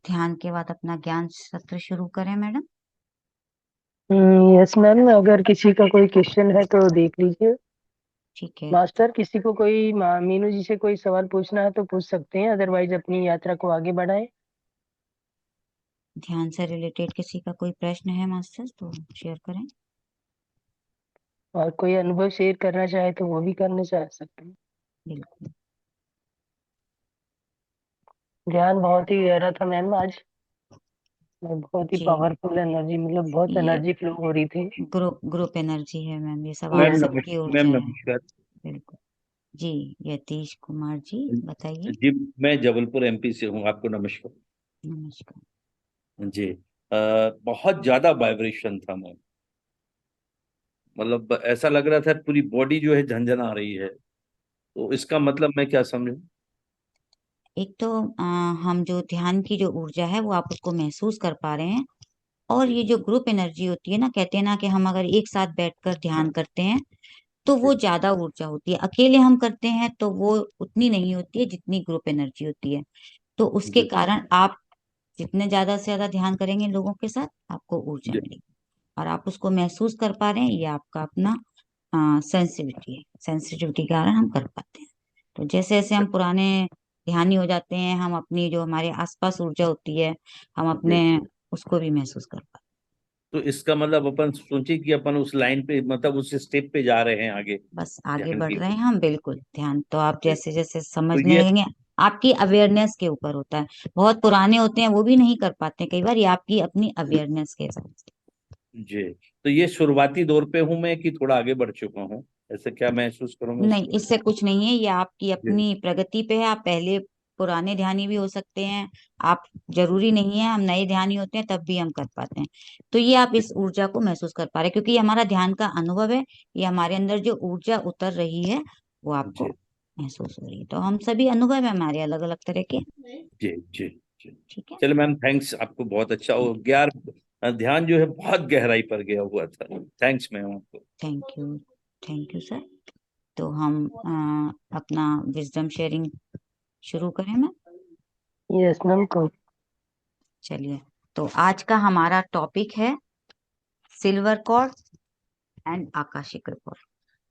ध्यान के बाद अपना ज्ञान सत्र शुरू करें मैडम। यस मैम, अगर किसी का कोई क्वेश्चन है तो देख लीजिए। ठीक है। मास्टर, किसी को कोई मीनू जी से कोई सवाल पूछना है तो पूछ सकते हैं, अदरवाइज अपनी यात्रा को आगे बढ़ाएं। ध्यान से रिलेटेड किसी का कोई प्रश्न है मास्टर तो शेयर करें। और कोई अनुभव शेयर करना चाहे तो वो भी करने चाह सकते हैं। बिल्कुल। ध्यान बहुत ही गहरा था मैम आज। बहुत ही जी। पावरफुल एनर्जी, मतलब बहुत ये एनर्जी फ्लो हो रही थी। ग्रुप एनर्जी है मैम, ये सब यस आप मैम मैम। सबकी मैम ऊर्जा है। नमस्कार। बिल्कुल। जी। यतीश कुमार जी बताइए। जी, मैं जबलपुर एमपी से हूँ। आपको नमस्कार। नमस्कार। जी। बहुत ज्यादा वाइब्रेशन था मैम। मतलब ऐसा लग रहा था पूरी बॉडी जो है झंझना रही है। तो इसका मतलब मैं क्या समझूं? एक तो हम जो ध्यान की जो ऊर्जा है वो आप उसको महसूस कर पा रहे हैं। और ये जो ग्रुप एनर्जी होती है ना, कहते हैं ना कि हम अगर एक साथ बैठकर ध्यान करते हैं तो वो जी ज्यादा ऊर्जा होती है, अकेले हम करते हैं तो वो उतनी नहीं होती है जितनी ग्रुप एनर्जी होती है। तो उसके जी कारण आप जितने ज्यादा से ज्यादा ध्यान करेंगे लोगों के साथ, आपको ऊर्जा जी मिलेगी। और आप उसको महसूस कर पा रहे हैं, ये आपका अपना सेंसिटिविटी है। सेंसिटिविटी के कारण हम कर पाते हैं। तो जैसे जैसे हम पुराने ध्यानी हो जाते हैं, हम अपनी जो हमारे आसपास ऊर्जा होती है, हम जी। अपने उसको भी महसूस कर पाते तो इसका मतलब अपन सोचे कि अपन उस लाइन पे, मतलब उस स्टेप पे जा रहे हैं आगे हैं। बस आगे ध्यान बढ़ की। रहे हैं हम, बिल्कुल। ध्यान तो आप जी। जैसे जैसे तो समझने ये लगेंगे, आपकी अवेयरनेस के ऊपर होता है। बहुत पुराने होते हैं वो भी नहीं कर पाते हैं कई बार, ये आपकी अपनी अवेयरनेस के हिसाब से। जी, तो ये शुरुआती दौर पे हूँ मैं कि थोड़ा आगे बढ़ चुका हूँ? ऐसे क्या महसूस करूंगा नहीं, इसको? इससे कुछ नहीं है, ये आपकी जी अपनी प्रगति पे है। आप पहले पुराने ध्यानी भी हो सकते हैं। आप जरूरी नहीं है, हम नए ध्यानी होते हैं तब भी हम कर पाते हैं। तो ये आप इस ऊर्जा को महसूस कर पा रहे हैं क्योंकि ये हमारा ध्यान का अनुभव है। ये हमारे अंदर जो ऊर्जा उतर रही है वो आपको जी महसूस हो रही है। तो हम सभी अनुभव है हमारे अलग अलग तरह के। जी जी जी। ठीक है। चलो मैम, थैंक्स आपको, बहुत अच्छा। और ध्यान जो है बहुत गहराई पर गया हुआ था। थैंक्स मैम आपको। Thank you. Thank you sir. तो हम अपना विजडम शेयरिंग शुरू करें मैं। यस मैम को। चलिए। तो आज का हमारा टॉपिक है silver cord and akashic record.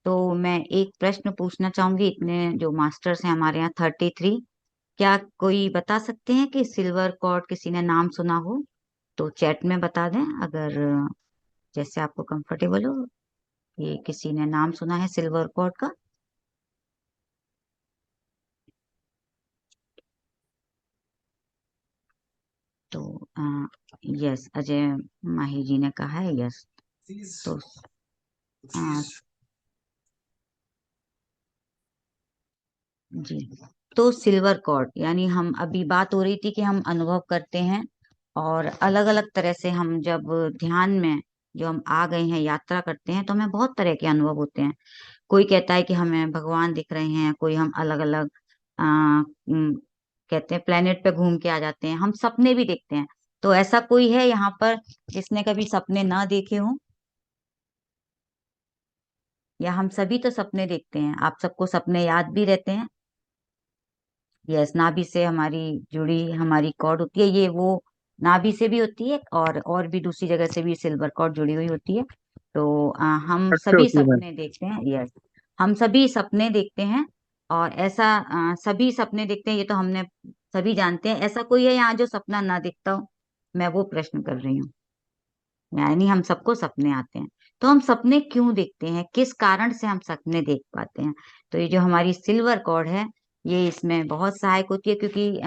तो मैं एक प्रश्न पूछना चाहूंगी, इतने जो मास्टर्स हैं हमारे यहाँ 33, क्या कोई बता सकते हैं कि सिल्वर कॉर्ड किसी ने नाम सुना हो तो चैट में बता दें, अगर जैसे आपको कंफर्टेबल हो। ये किसी ने नाम सुना है सिल्वर कॉर्ड का? तो यस, अजय माही जी ने कहा है यस। तो आ, जी। तो सिल्वर कॉर्ड यानी हम अभी बात हो रही थी कि हम अनुभव करते हैं और अलग अलग तरह से हम जब ध्यान में जो हम आ गए हैं यात्रा करते हैं तो हमें बहुत तरह के अनुभव होते हैं। कोई कहता है कि हमें भगवान दिख रहे हैं, कोई हम अलग अलग कहते हैं प्लेनेट पे घूम के आ जाते हैं, हम सपने भी देखते हैं। तो ऐसा कोई है यहाँ पर जिसने कभी सपने ना देखे हों? या हम सभी तो सपने देखते हैं, आप सबको सपने याद भी रहते हैं। यस, नाभि से हमारी जुड़ी हमारी कॉर्ड होती है, ये वो नाभि से भी होती है और भी दूसरी जगह से भी सिल्वर कॉर्ड जुड़ी हुई होती है। तो हम अच्छे सभी होती है मैम। सपने देखते हैं। यस, हम सभी सपने देखते हैं। और ऐसा सभी सपने देखते हैं, ये तो हमने सभी जानते हैं। ऐसा कोई है यहाँ जो सपना ना देखता हो? मैं वो प्रश्न कर रही हूँ। यानी हम सबको सपने आते हैं। तो हम सपने क्यों देखते हैं, किस कारण से हम सपने देख पाते हैं? तो ये जो हमारी सिल्वर कॉर्ड है, ये इसमें बहुत सहायक होती है क्योंकि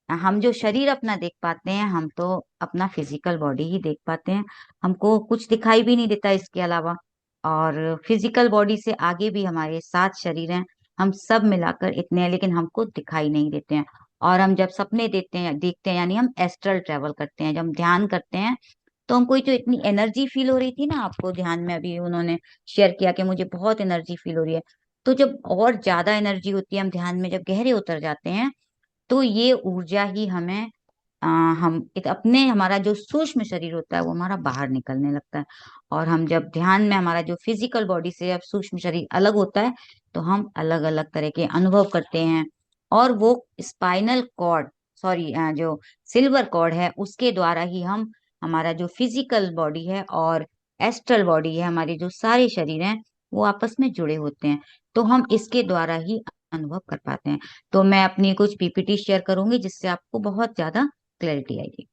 हम जो शरीर अपना देख पाते हैं, हम तो अपना फिजिकल बॉडी ही देख पाते हैं। हमको कुछ दिखाई भी नहीं देता इसके अलावा। और फिजिकल बॉडी से आगे भी हमारे 7 शरीर हैं, हम सब मिलाकर इतने हैं, लेकिन हमको दिखाई नहीं देते हैं। और हम जब सपने देते हैं देखते हैं, यानी हम एस्ट्रल ट्रेवल करते हैं, जब हम ध्यान करते हैं तो हमको जो इतनी एनर्जी फील हो रही थी ना, आपको ध्यान में अभी उन्होंने शेयर किया कि मुझे बहुत एनर्जी फील हो रही है। तो जब और ज्यादा एनर्जी होती है, हम ध्यान में जब गहरे उतर जाते हैं, तो ये ऊर्जा ही हमें हम अपने हमारा जो सूक्ष्म शरीर होता है वो हमारा बाहर निकलने लगता है। और हम जब ध्यान में हमारा जो फिजिकल बॉडी से अब सूक्ष्म शरीर अलग होता है, तो हम अलग अलग तरह के अनुभव करते हैं। और वो स्पाइनल कॉर्ड सॉरी, जो सिल्वर कॉर्ड है उसके द्वारा ही हम हमारा जो फिजिकल बॉडी है और एस्ट्रल बॉडी है, हमारे जो सारे शरीर हैं वो आपस में जुड़े होते हैं। तो हम इसके द्वारा ही अनुभव कर पाते हैं। तो मैं अपनी कुछ पीपीटी शेयर करूंगी जिससे आपको बहुत ज्यादा क्लैरिटी आएगी।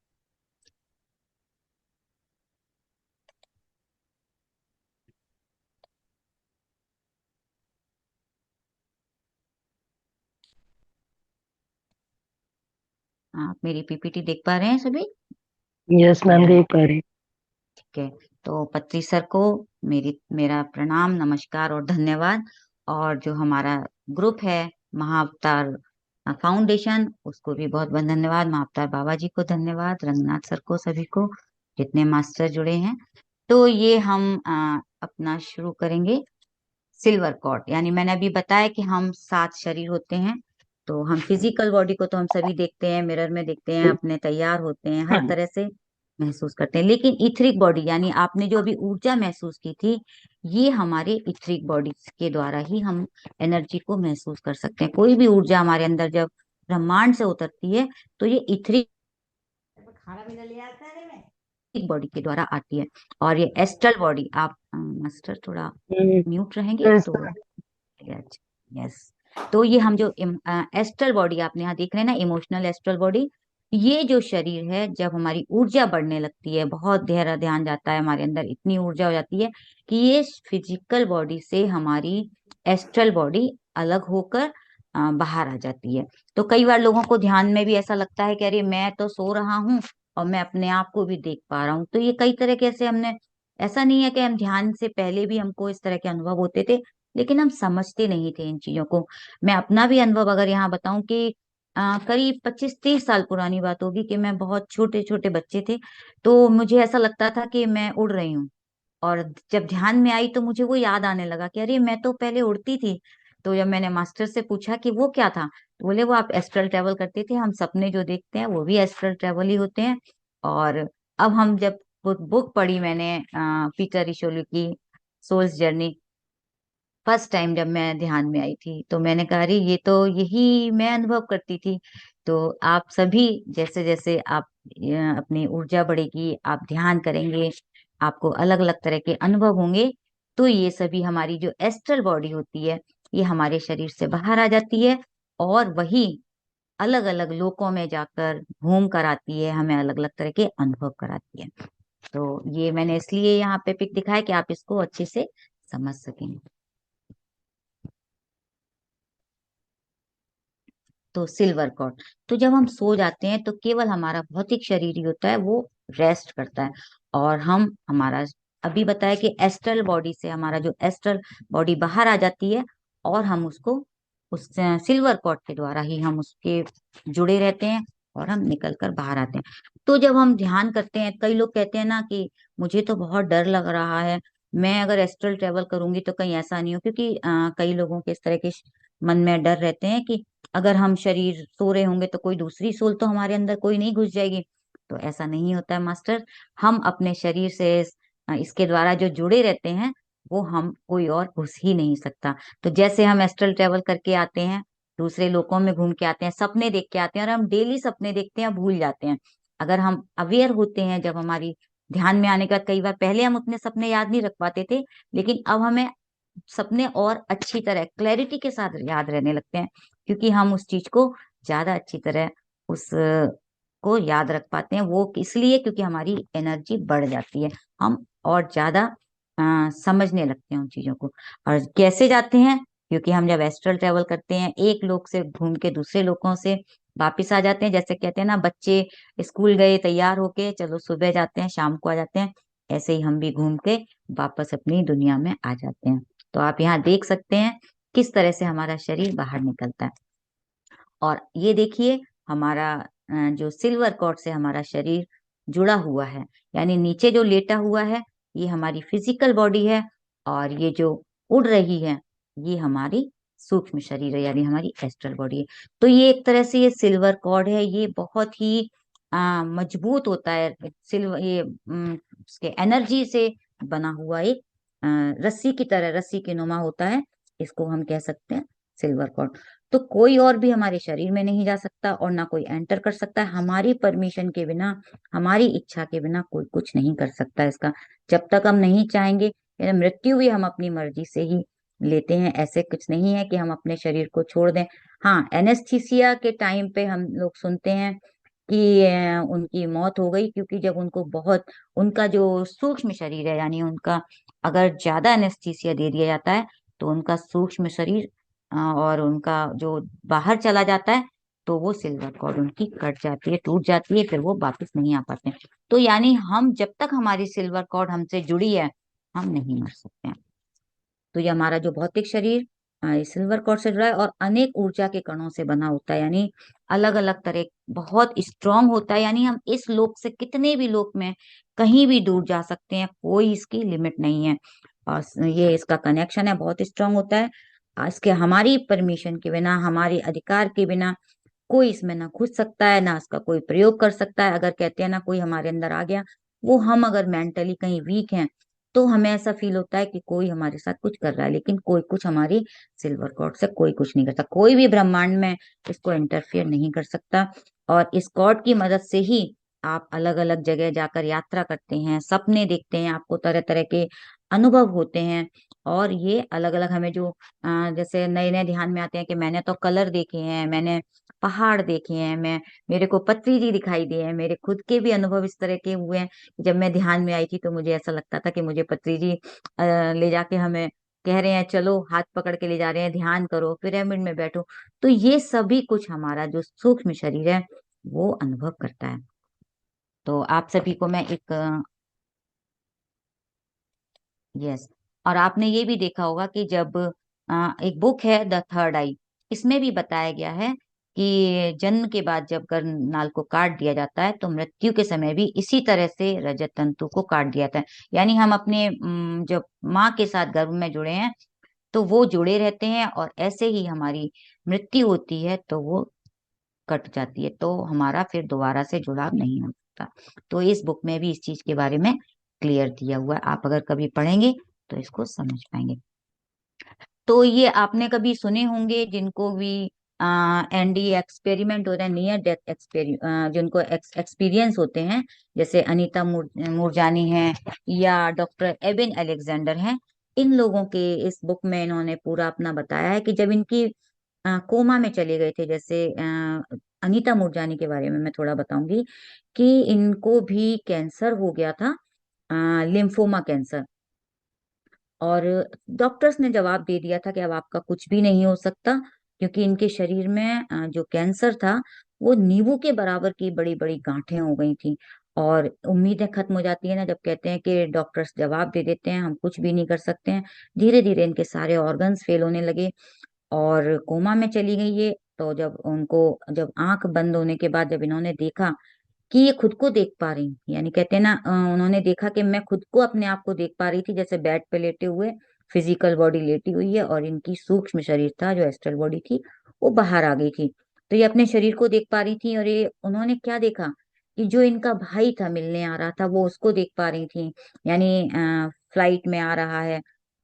आप मेरी पीपीटी देख पा रहे हैं सभी? यस मैम, देख पा रहे हैं। ठीक है। तो पत्री सर को मेरा प्रणाम, नमस्कार और धन्यवाद। और जो हमारा ग्रुप है महाअवतार फाउंडेशन, उसको भी बहुत बहुत धन्यवाद। महाअवतार बाबा जी को धन्यवाद, रंगनाथ सर को, सभी को जितने मास्टर जुड़े हैं। तो ये हम अपना शुरू करेंगे। सिल्वर कॉर्ड, यानी मैंने अभी बताया कि हम 7 शरीर होते हैं। तो हम फिजिकल बॉडी को तो हम सभी देखते हैं, मिरर में देखते हैं, अपने तैयार होते हैं, हर तरह से महसूस करते हैं। लेकिन इथरिक बॉडी, यानी आपने जो अभी ऊर्जा महसूस की थी, ये हमारे इथरिक बॉडी के द्वारा ही हम एनर्जी को महसूस कर सकते हैं। कोई भी ऊर्जा हमारे अंदर जब ब्रह्मांड से उतरती है तो ये इथरिक बॉडी के द्वारा आती है। और ये एस्ट्रल बॉडी, आप मास्टर थोड़ा म्यूट रहेंगे यस तो। यस। तो ये हम जो एस्ट्रल बॉडी आपने यहाँ देख रहे हैं ना, इमोशनल एस्ट्रल बॉडी, ये जो शरीर है जब हमारी ऊर्जा बढ़ने लगती है, बहुत गहरा ध्यान जाता है हमारे अंदर, इतनी ऊर्जा हो जाती है कि ये फिजिकल बॉडी से हमारी एस्ट्रल बॉडी अलग होकर बाहर आ जाती है। तो कई बार लोगों को ध्यान में भी ऐसा लगता है कि अरे मैं तो सो रहा हूँ और मैं अपने आप को भी देख पा रहा हूँ। तो ये कई तरह के ऐसे हमने, ऐसा नहीं है कि हम ध्यान से पहले भी हमको इस तरह के अनुभव होते थे, लेकिन हम समझते नहीं थे इन चीजों को। मैं अपना भी अनुभव अगर यहाँ बताऊं कि करीब 25-30 साल पुरानी बात होगी कि मैं, बहुत छोटे छोटे बच्चे थे, तो मुझे ऐसा लगता था कि मैं उड़ रही हूँ। और जब ध्यान में आई तो मुझे वो याद आने लगा कि अरे मैं तो पहले उड़ती थी। तो जब मैंने मास्टर से पूछा कि वो क्या था, तो बोले वो आप एस्ट्रल ट्रेवल करते थे, हम सपने जो देखते हैं वो भी एस्ट्रल ट्रेवल ही होते हैं। और अब हम जब बुक पढ़ी मैंने पीटर रिशोलू की सोल्स जर्नी, फर्स्ट टाइम जब मैं ध्यान में आई थी, तो मैंने कहा अरे ये तो यही मैं अनुभव करती थी। तो आप सभी जैसे जैसे आप अपनी ऊर्जा बढ़ेगी, आप ध्यान करेंगे, आपको अलग अलग तरह के अनुभव होंगे। तो ये सभी हमारी जो एस्ट्रल बॉडी होती है, ये हमारे शरीर से बाहर आ जाती है और वही अलग अलग लोकों में जाकर घूम कर आती है, हमें अलग अलग तरह के अनुभव कराती है। तो ये मैंने इसलिए यहाँ पे पिक दिखाया कि आप इसको अच्छे से समझ सकें। तो सिल्वर कॉर्ड, तो जब हम सो जाते हैं तो केवल हमारा भौतिक शरीर ही होता है वो रेस्ट करता है। और हम हमारा, अभी बताया कि एस्ट्रल बॉडी से हमारा जो एस्ट्रल बॉडी बाहर आ जाती है और हम उसको उस सिल्वर कॉर्ड के द्वारा ही हम उसके जुड़े रहते हैं और हम निकल कर बाहर आते हैं। तो जब हम ध्यान करते हैं, कई लोग कहते हैं ना कि मुझे तो बहुत डर लग रहा है, मैं अगर एस्ट्रल ट्रेवल करूंगी तो कहीं ऐसा नहीं हो, क्योंकि कई लोगों के इस तरह के मन में डर रहते हैं कि अगर हम शरीर सो रहे होंगे तो कोई दूसरी सोल तो हमारे अंदर कोई नहीं घुस जाएगी। तो ऐसा नहीं होता है मास्टर। हम अपने शरीर से इसके द्वारा जो जुड़े रहते हैं वो हम, कोई और घुस ही नहीं सकता। तो जैसे हम एस्ट्रल ट्रेवल करके आते हैं, दूसरे लोकों में घूम के आते हैं, सपने देख के आते हैं, और हम डेली सपने देखते हैं, भूल जाते हैं। अगर हम अवेयर होते हैं, जब हमारी ध्यान में आने के बाद, कई बार पहले हम उतने सपने याद नहीं रख पाते थे, लेकिन अब हमें सपने और अच्छी तरह क्लैरिटी के साथ याद रहने लगते हैं, क्योंकि हम उस चीज को ज्यादा अच्छी तरह उस को याद रख पाते हैं। वो इसलिए क्योंकि हमारी एनर्जी बढ़ जाती है, हम और ज्यादा समझने लगते हैं उन चीजों को। और कैसे जाते हैं, क्योंकि हम जब एस्ट्रल ट्रेवल करते हैं, एक लोक से घूम के दूसरे लोकों से वापिस आ जाते हैं। जैसे कहते हैं ना, बच्चे स्कूल गए तैयार होके, चलो सुबह जाते हैं शाम को आ जाते हैं, ऐसे ही हम भी घूम के वापस अपनी दुनिया में आ जाते हैं। तो आप यहाँ देख सकते हैं किस तरह से हमारा शरीर बाहर निकलता है। और ये देखिए, हमारा जो सिल्वर कॉर्ड से हमारा शरीर जुड़ा हुआ है, यानी नीचे जो लेटा हुआ है ये हमारी फिजिकल बॉडी है, और ये जो उड़ रही है ये हमारी सूक्ष्म शरीर है, यानी हमारी एस्ट्रल बॉडी है। तो ये एक तरह से ये सिल्वर कॉर्ड है, ये बहुत ही मजबूत होता है। सिल्वर ये उसके एनर्जी से बना हुआ एक रस्सी की तरह, रस्सी के नुमा होता है, इसको हम कह सकते हैं सिल्वर कॉर्ड। तो कोई और भी हमारे शरीर में नहीं जा सकता और ना कोई एंटर कर सकता है हमारी परमिशन के बिना, हमारी इच्छा के बिना कोई कुछ नहीं कर सकता इसका, जब तक हम नहीं चाहेंगे। मृत्यु भी हम अपनी मर्जी से ही लेते हैं, ऐसे कुछ नहीं है कि हम अपने शरीर को छोड़ दें। हाँ, एनेस्थीसिया के टाइम पे हम लोग सुनते हैं कि उनकी मौत हो गई, क्योंकि जब उनको बहुत, उनका जो सूक्ष्म शरीर है, यानी उनका अगर ज्यादा एनेस्थीसिया दे दिया जाता है तो उनका सूक्ष्म शरीर और उनका जो बाहर चला जाता है, तो वो सिल्वर कॉर्ड उनकी कट जाती है, टूट जाती है, फिर वो वापस नहीं आ पाते हैं। तो यानी हम, जब तक हमारी सिल्वर कॉर्ड हमसे जुड़ी है, हम नहीं मर सकते हैं। तो ये हमारा जो भौतिक शरीर सिल्वर कॉर्ड से जुड़ा है और अनेक ऊर्जा के कणों से बना होता है, यानी अलग अलग तरह, बहुत स्ट्रांग होता है। यानी हम इस लोक से कितने भी लोक में कहीं भी दूर जा सकते हैं, कोई इसकी लिमिट नहीं है। और ये इसका कनेक्शन है, बहुत स्ट्रांग होता है। इसके हमारी परमिशन के बिना, हमारे अधिकार के बिना कोई इसमें ना घुस सकता है, ना इसका कोई प्रयोग कर सकता है। अगर कहते हैं ना कोई हमारे अंदर आ गया, वो हम अगर मेंटली कहीं वीक हैं तो हमें ऐसा फील होता है कि कोई हमारे साथ कुछ कर रहा है, लेकिन कोई कुछ हमारी सिल्वर कॉर्ड से कोई कुछ नहीं करता, कोई भी ब्रह्मांड में इसको इंटरफियर नहीं कर सकता। और इस कॉर्ड की मदद से ही आप अलग अलग जगह जाकर यात्रा करते हैं, सपने देखते हैं, आपको तरह तरह के अनुभव होते हैं। और ये अलग अलग हमें जो जैसे नए नए ध्यान में आते हैं कि मैंने तो कलर देखे हैं, मैंने पहाड़ देखे हैं, मैं, मेरे को पत्री जी दिखाई दी है, मेरे खुद के भी अनुभव इस तरह के हुए हैं। जब मैं ध्यान में आई थी तो मुझे ऐसा लगता था कि मुझे पत्री जी ले जाके हमें कह रहे हैं चलो, हाथ पकड़ के ले जा रहे हैं, ध्यान करो, पिरामिड में बैठो। तो ये सभी कुछ हमारा जो सूक्ष्म शरीर है वो अनुभव करता है। तो आप सभी को मैं एक, यस, और आपने ये भी देखा होगा कि जब एक बुक है द थर्ड आई, इसमें भी बताया गया है कि जन्म के बाद जब गर्भनाल को काट दिया जाता है तो मृत्यु के समय भी इसी तरह से रजत तंतु को काट दिया जाता है। यानी हम अपने जब माँ के साथ गर्भ में जुड़े हैं तो वो जुड़े रहते हैं, और ऐसे ही हमारी मृत्यु होती है तो वो कट जाती है, तो हमारा फिर दोबारा से जुड़ाव नहीं हो सकता। तो इस बुक में भी इस चीज के बारे में क्लियर दिया हुआ है, आप अगर कभी पढ़ेंगे तो इसको समझ पाएंगे। तो ये आपने कभी सुने होंगे जिनको भी एनडी एक्सपेरिमेंट होता है, नियर डेथ एक्सपेरिमेंट, जिनको एक्सपीरियंस होते हैं, जैसे अनीता मुरजानी हैं या डॉक्टर एबिन अलेक्जेंडर हैं। इन लोगों के इस बुक में इन्होंने पूरा अपना बताया है कि जब इनकी कोमा में चले गए थे, जैसे अनीता मुरजानी के बारे में मैं थोड़ा बताऊंगी कि इनको भी कैंसर हो गया था, लिम्फोमा कैंसर। और डॉक्टर्स ने जवाब दे दिया था कि अब आपका कुछ भी नहीं हो सकता, क्योंकि इनके शरीर में जो कैंसर था वो नींबू के बराबर की बड़ी बड़ी गांठें हो गई थी। और उम्मीदें खत्म हो जाती है ना, जब कहते हैं कि डॉक्टर्स जवाब दे देते हैं हम कुछ भी नहीं कर सकते हैं। धीरे धीरे इनके सारे ऑर्गन्स फेल होने लगे और कोमा में चली गई ये। तो जब उनको, जब आंख बंद होने के बाद जब इन्होंने देखा कि ये खुद को देख पा रही, यानी कहते हैं ना, उन्होंने देखा कि मैं खुद को, अपने आप को देख पा रही थी, जैसे बेड पे लेटे हुए फिजिकल बॉडी लेटी हुई है और इनकी सूक्ष्म शरीर था जो एस्ट्रल बॉडी थी वो बाहर आ गई थी। तो ये अपने शरीर को देख पा रही थी, और ये उन्होंने क्या देखा कि जो इनका भाई था मिलने आ रहा था वो उसको देख पा रही थी, यानी फ्लाइट में आ रहा है।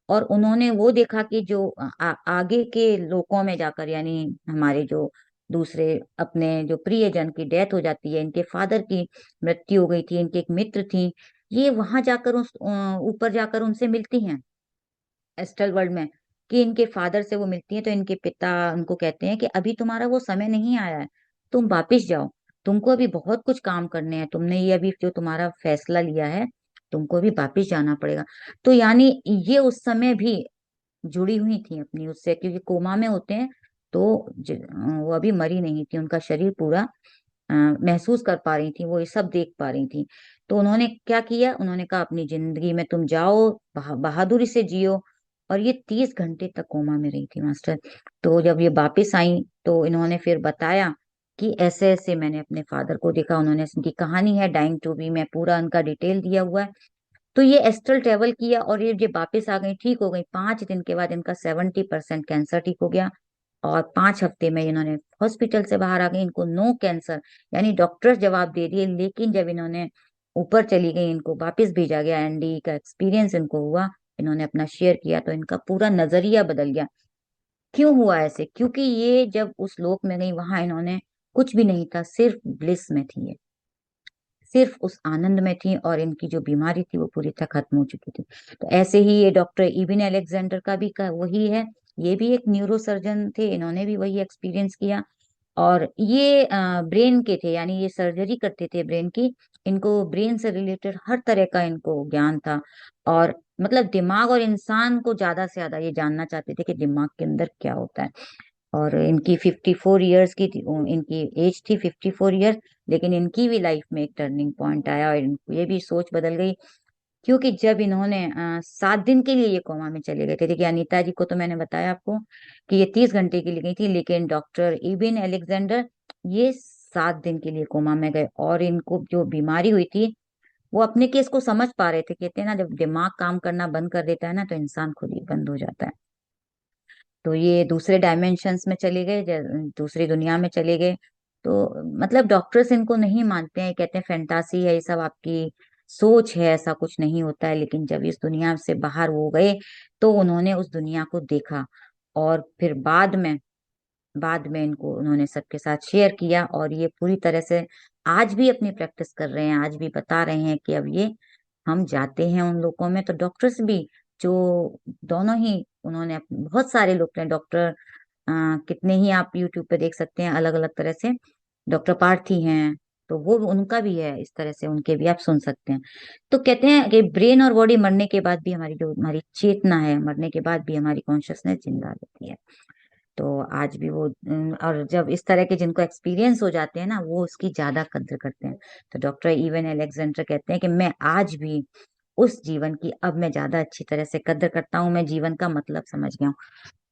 और उन्होंने वो देखा कि जो आगे के लोकों में जाकर, यानी हमारे जो दूसरे अपने जो प्रियजन की डेथ हो जाती है, इनके फादर की मृत्यु हो गई थी, इनके एक मित्र थी, ये वहां जाकर उस ऊपर जाकर उनसे मिलती हैं एस्ट्रल वर्ल्ड में, कि इनके फादर से वो मिलती हैं। तो इनके पिता उनको कहते हैं कि अभी तुम्हारा वो समय नहीं आया है, तुम वापिस जाओ, तुमको अभी बहुत कुछ काम करने हैं, तुमने ये अभी जो तुम्हारा फैसला लिया है तुमको अभी वापिस जाना पड़ेगा। तो यानी ये उस समय भी जुड़ी हुई थी अपनी उससे, क्योंकि कोमा में होते हैं तो वो अभी मरी नहीं थी, उनका शरीर पूरा महसूस कर पा रही थी, वो ये सब देख पा रही थी। तो उन्होंने क्या किया, उन्होंने कहा अपनी जिंदगी में तुम जाओ, बहादुरी से जियो। और ये 30 घंटे तक कोमा में रही थी मास्टर। तो जब ये वापिस आई तो इन्होंने फिर बताया कि ऐसे ऐसे मैंने अपने फादर को देखा, उन्होंने, उनकी कहानी है डाइंग टू बी में पूरा उनका डिटेल दिया हुआ है। तो ये एस्ट्रल ट्रेवल किया और ये वापस आ गई, ठीक हो गई। 5 दिन के बाद इनका 70% कैंसर ठीक हो गया, और 5 हफ्ते में इन्होंने हॉस्पिटल से बाहर आ गई, इनको नो कैंसर, यानी डॉक्टर्स जवाब दे दिए। लेकिन जब इन्होंने ऊपर चली गई, इनको वापस भेजा गया, एनडी का एक्सपीरियंस इनको हुआ, इन्होंने अपना शेयर किया तो इनका पूरा नजरिया बदल गया। क्यों हुआ ऐसे? क्योंकि ये जब उस लोक में गई, वहां इन्होंने कुछ भी नहीं था, सिर्फ ब्लिस में थी ये, सिर्फ उस आनंद में थी, और इनकी जो बीमारी थी वो पूरी तरह खत्म हो चुकी थी। तो ऐसे ही ये डॉक्टर इबिन अलेक्जेंडर का भी वही है। ये भी एक न्यूरो सर्जन थे, इन्होंने भी वही एक्सपीरियंस किया। और ये ब्रेन के थे, यानी ये सर्जरी करते थे ब्रेन की। इनको ब्रेन से रिलेटेड हर तरह का इनको ज्ञान था। और मतलब दिमाग और इंसान को ज्यादा से ज्यादा ये जानना चाहते थे कि दिमाग के अंदर क्या होता है। और इनकी 54 ईयर्स की थी, इनकी एज थी 54 ईयर्स। लेकिन इनकी भी लाइफ में एक टर्निंग पॉइंट आया, और इनको ये भी सोच बदल गई। क्योंकि जब इन्होंने 7 दिन के लिए ये कोमा में चले गए थे, देखिए अनीता जी को तो मैंने बताया आपको कि ये 30 घंटे के लिए गई थी, लेकिन डॉक्टर इबिन अलेक्जेंडर ये 7 दिन के लिए कोमा में गए। और इनको जो बीमारी हुई थी, वो अपने केस को समझ पा रहे थे। कहते हैं ना, जब दिमाग काम करना बंद कर देता है ना, तो इंसान खुद ही बंद हो जाता है। तो ये दूसरे डायमेंशंस में चले गए, दूसरी दुनिया में चले गए। तो मतलब डॉक्टर्स इनको नहीं मानते हैं, कहते हैं फैंटासी है ये सब, आपकी सोच है, ऐसा कुछ नहीं होता है। लेकिन जब इस दुनिया से बाहर वो गए, तो उन्होंने उस दुनिया को देखा। और फिर बाद में इनको उन्होंने सबके साथ शेयर किया, और ये पूरी तरह से आज भी अपनी प्रैक्टिस कर रहे हैं। आज भी बता रहे हैं कि अब ये हम जाते हैं उन लोगों में। तो डॉक्टर्स भी जो दोनों ही, उन्होंने बहुत सारे लोग हैं डॉक्टर, कितने ही आप यूट्यूब पे देख सकते हैं अलग अलग तरह से। डॉक्टर पार्थी हैं, तो वो उनका भी है इस तरह से, उनके भी आप सुन सकते हैं। तो कहते हैं कि ब्रेन और बॉडी मरने के बाद भी, हमारी जो हमारी चेतना है, मरने के बाद भी हमारी कॉन्शियसनेस जिंदा रहती है। तो आज भी वो और जब इस तरह के जिनको एक्सपीरियंस हो जाते हैं ना, वो उसकी ज्यादा कद्र करते हैं। तो डॉक्टर इवन अलेक्जेंडर कहते हैं कि मैं आज भी उस जीवन की अब मैं ज्यादा अच्छी तरह से कद्र करता हूँ, मैं जीवन का मतलब समझ गया हूँ।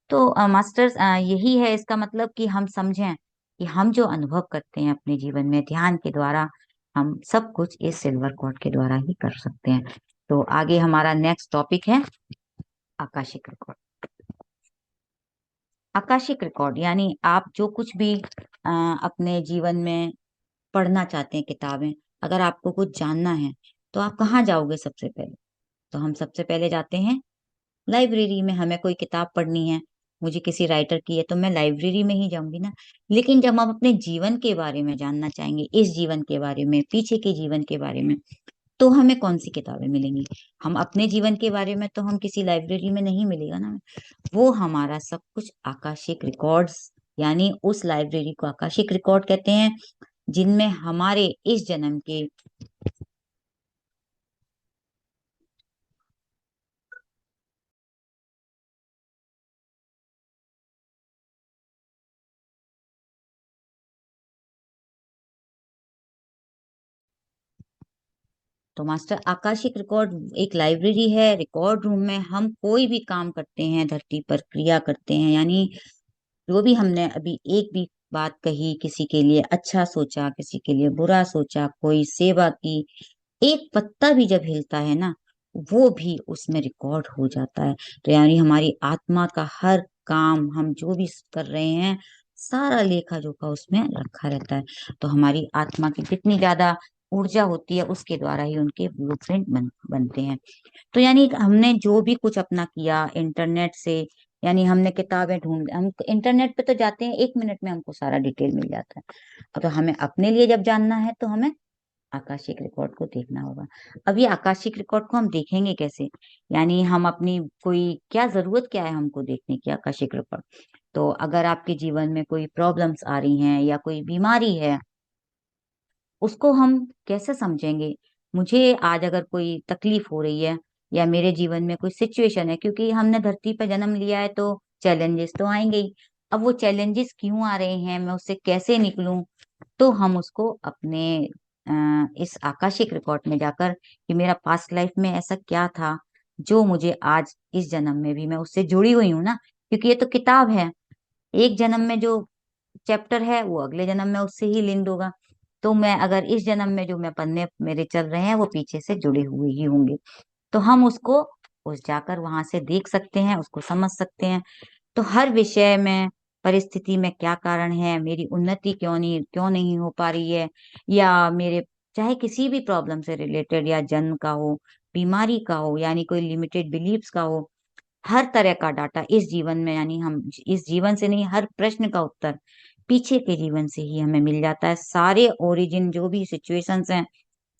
तो मास्टर्स, यही है इसका मतलब, कि हम समझें कि हम जो अनुभव करते हैं अपने जीवन में ध्यान के द्वारा, हम सब कुछ इस सिल्वर कॉर्ड के द्वारा ही कर सकते हैं। तो आगे हमारा नेक्स्ट टॉपिक है आकाशिक रिकॉर्ड। आकाशिक रिकॉर्ड यानी आप जो कुछ भी अपने जीवन में पढ़ना चाहते हैं, किताबें, अगर आपको कुछ जानना है, तो आप कहाँ जाओगे सबसे पहले? तो हम सबसे पहले जाते हैं लाइब्रेरी में। हमें कोई किताब पढ़नी है, मुझे किसी राइटर की है, तो मैं लाइब्रेरी में ही जाऊंगी ना। लेकिन जब हम अपने जीवन के बारे में जानना चाहेंगे, इस जीवन के बारे में, पीछे के जीवन के बारे में, तो हमें कौन सी किताबें मिलेंगी? हम अपने जीवन के बारे में तो हम किसी लाइब्रेरी में नहीं मिलेगा ना। वो हमारा सब कुछ आकाशिक रिकॉर्ड्स, यानी उस लाइब्रेरी को आकाशिक रिकॉर्ड कहते हैं, जिनमें हमारे इस जन्म के तो मास्टर, आकाशिक रिकॉर्ड एक लाइब्रेरी है, रिकॉर्ड रूम में हम कोई भी काम करते हैं, धरती पर क्रिया करते हैं, यानी जो भी हमने अभी एक भी बात कही, किसी के लिए अच्छा सोचा, किसी के लिए बुरा सोचा, कोई सेवा की, एक पत्ता भी जब हिलता है ना, वो भी उसमें रिकॉर्ड हो जाता है। तो यानी हमारी आत्मा का हर काम, हम जो भी कर रहे हैं, सारा लेखा जोखा उसमें रखा रहता है। तो हमारी आत्मा की जितनी ज्यादा ऊर्जा होती है, उसके द्वारा ही उनके ब्लूप्रिंट बनते हैं। तो यानी हमने जो भी कुछ अपना किया इंटरनेट से, यानी हमने किताबें ढूंढ, हम इंटरनेट पे तो जाते हैं, 1 मिनट में हमको सारा डिटेल मिल जाता है। अब तो हमें अपने लिए जब जानना है, तो हमें आकाशिक रिकॉर्ड को देखना होगा। अब ये आकाशिक रिकॉर्ड को हम देखेंगे कैसे? यानी हम अपनी कोई क्या जरूरत क्या है हमको देखने की आकाशिक रिकॉर्ड? तो अगर आपके जीवन में कोई प्रॉब्लम्स आ रही हैं या कोई बीमारी है, उसको हम कैसे समझेंगे? मुझे आज अगर कोई तकलीफ हो रही है, या मेरे जीवन में कोई सिचुएशन है, क्योंकि हमने धरती पर जन्म लिया है, तो चैलेंजेस तो आएंगे ही। अब वो चैलेंजेस क्यों आ रहे हैं, मैं उससे कैसे निकलूं? तो हम उसको अपने इस आकाशिक रिकॉर्ड में जाकर, कि मेरा पास्ट लाइफ में ऐसा क्या था जो मुझे आज इस जन्म में भी मैं उससे जुड़ी हुई हूं ना। क्योंकि ये तो किताब है, एक जन्म में जो चैप्टर है, वो अगले जन्म में उससे ही लिंक होगा। तो मैं अगर इस जन्म में जो मैं पन्ने मेरे चल रहे हैं, वो पीछे से जुड़े हुए ही होंगे। तो हम उसको उस जाकर वहां से देख सकते हैं, उसको समझ सकते हैं। तो हर विषय में, परिस्थिति में क्या कारण है, मेरी उन्नति क्यों नहीं हो पा रही है, या मेरे चाहे किसी भी प्रॉब्लम से रिलेटेड, या जन्म का हो, बीमारी का हो, यानी कोई लिमिटेड बिलीव्स का हो, हर तरह का डाटा इस जीवन में, यानी हम इस जीवन से नहीं, हर प्रश्न का उत्तर पीछे के जीवन से ही हमें मिल जाता है। सारे ओरिजिन, जो भी सिचुएशंस हैं,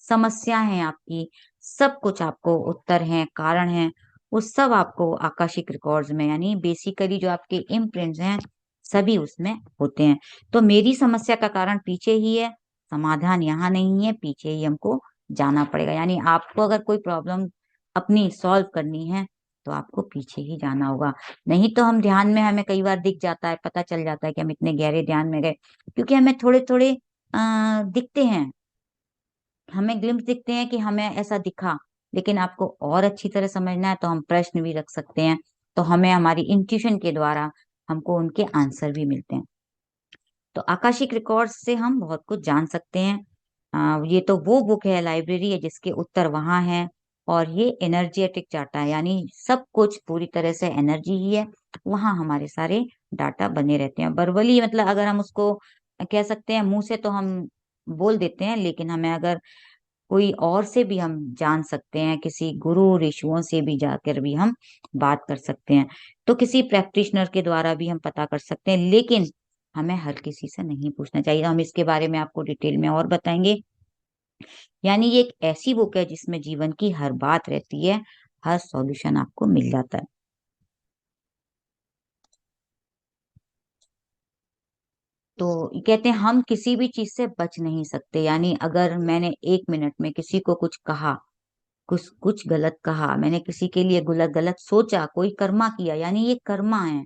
समस्या है आपकी, सब कुछ आपको उत्तर हैं, कारण हैं, वो सब आपको आकाशिक रिकॉर्ड्स में, यानी बेसिकली जो आपके इम्प्रिंट्स हैं, सभी उसमें होते हैं। तो मेरी समस्या का कारण पीछे ही है, समाधान यहाँ नहीं है, पीछे ही हमको जाना पड़ेगा। यानी आपको अगर कोई प्रॉब्लम अपनी सॉल्व करनी है तो आपको पीछे ही जाना होगा। नहीं तो हम ध्यान में, हमें कई बार दिख जाता है, पता चल जाता है कि हम इतने गहरे ध्यान में गए, क्योंकि हमें थोड़े थोड़े दिखते हैं, हमें ग्लिम्स दिखते हैं कि हमें ऐसा दिखा। लेकिन आपको और अच्छी तरह समझना है तो हम प्रश्न भी रख सकते हैं, तो हमें हमारी इंट्यूशन के द्वारा हमको उनके आंसर भी मिलते हैं। तो आकाशिक रिकॉर्ड्स से हम बहुत कुछ जान सकते हैं। ये तो वो बुक है, लाइब्रेरी है, जिसके उत्तर वहां हैं। और ये एनर्जेटिक डाटा है, यानी सब कुछ पूरी तरह से एनर्जी ही है, वहां हमारे सारे डाटा बने रहते हैं। वर्बली मतलब अगर हम उसको कह सकते हैं, मुंह से तो हम बोल देते हैं, लेकिन हमें अगर कोई और से भी हम जान सकते हैं, किसी गुरु ऋषियों से भी जाकर भी हम बात कर सकते हैं, तो किसी प्रैक्टिशनर के द्वारा भी हम पता कर सकते हैं। लेकिन हमें हर किसी से नहीं पूछना चाहिए। हम इसके बारे में आपको डिटेल में और बताएंगे। यानी ये एक ऐसी बुक है जिसमें जीवन की हर बात रहती है, हर सॉल्यूशन आपको मिल जाता है। तो कहते हैं हम किसी भी चीज से बच नहीं सकते। यानी अगर मैंने 1 मिनट में किसी को कुछ कहा, कुछ कुछ गलत कहा, मैंने किसी के लिए गलत गलत सोचा, कोई कर्मा किया, यानी ये कर्मा है,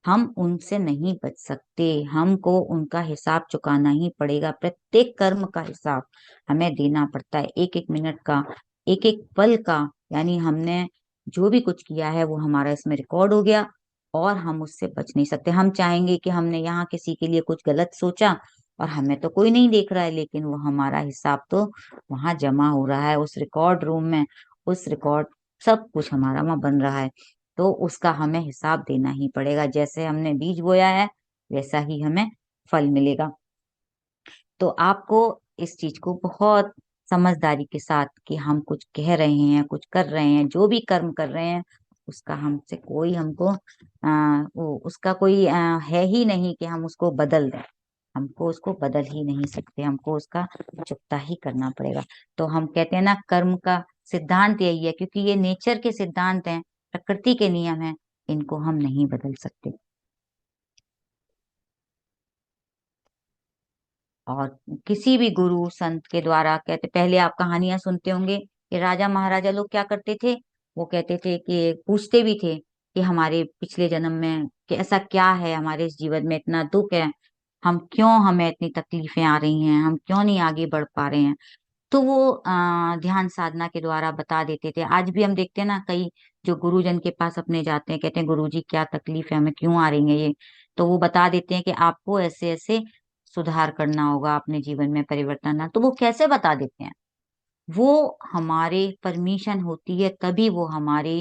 हम उनसे नहीं बच सकते। हमको उनका हिसाब चुकाना ही पड़ेगा। प्रत्येक कर्म का हिसाब हमें देना पड़ता है, एक एक मिनट का, एक एक पल का। यानी हमने जो भी कुछ किया है वो हमारा इसमें रिकॉर्ड हो गया, और हम उससे बच नहीं सकते। हम चाहेंगे कि हमने यहाँ किसी के लिए कुछ गलत सोचा और हमें तो कोई नहीं देख रहा है, लेकिन वो हमारा हिसाब तो वहां जमा हो रहा है उस रिकॉर्ड रूम में। उस रिकॉर्ड, सब कुछ हमारा वहां बन रहा है, तो उसका हमें हिसाब देना ही पड़ेगा। जैसे हमने बीज बोया है, वैसा ही हमें फल मिलेगा। तो आपको इस चीज को बहुत समझदारी के साथ, कि हम कुछ कह रहे हैं, कुछ कर रहे हैं, जो भी कर्म कर रहे हैं, उसका हमसे कोई, हमको वो उसका कोई है ही नहीं कि हम उसको बदल दें। हमको उसको बदल ही नहीं सकते, हमको उसका चुकता ही करना पड़ेगा। तो हम कहते हैं ना, कर्म का सिद्धांत यही है, क्योंकि ये नेचर के सिद्धांत हैं, प्रकृति के नियम हैं, इनको हम नहीं बदल सकते। और किसी भी गुरु संत के द्वारा, कहते पहले आप कहानियां सुनते होंगे कि राजा महाराजा लोग क्या करते थे, वो कहते थे कि पूछते भी थे कि हमारे पिछले जन्म में कि ऐसा क्या है, हमारे इस जीवन में इतना दुख है, हम क्यों, हमें इतनी तकलीफें आ रही हैं, हम क्यों नहीं आगे बढ़ पा रहे हैं। तो वो ध्यान साधना के द्वारा बता देते थे। आज भी हम देखते हैं ना, कई जो गुरुजन के पास अपने जाते हैं, कहते हैं गुरुजी क्या तकलीफ है, हमें क्यों आ रही है ये, तो वो बता देते हैं कि आपको ऐसे ऐसे सुधार करना होगा, अपने जीवन में परिवर्तन आना। तो वो कैसे बता देते हैं, वो हमारे परमिशन होती है, तभी वो हमारे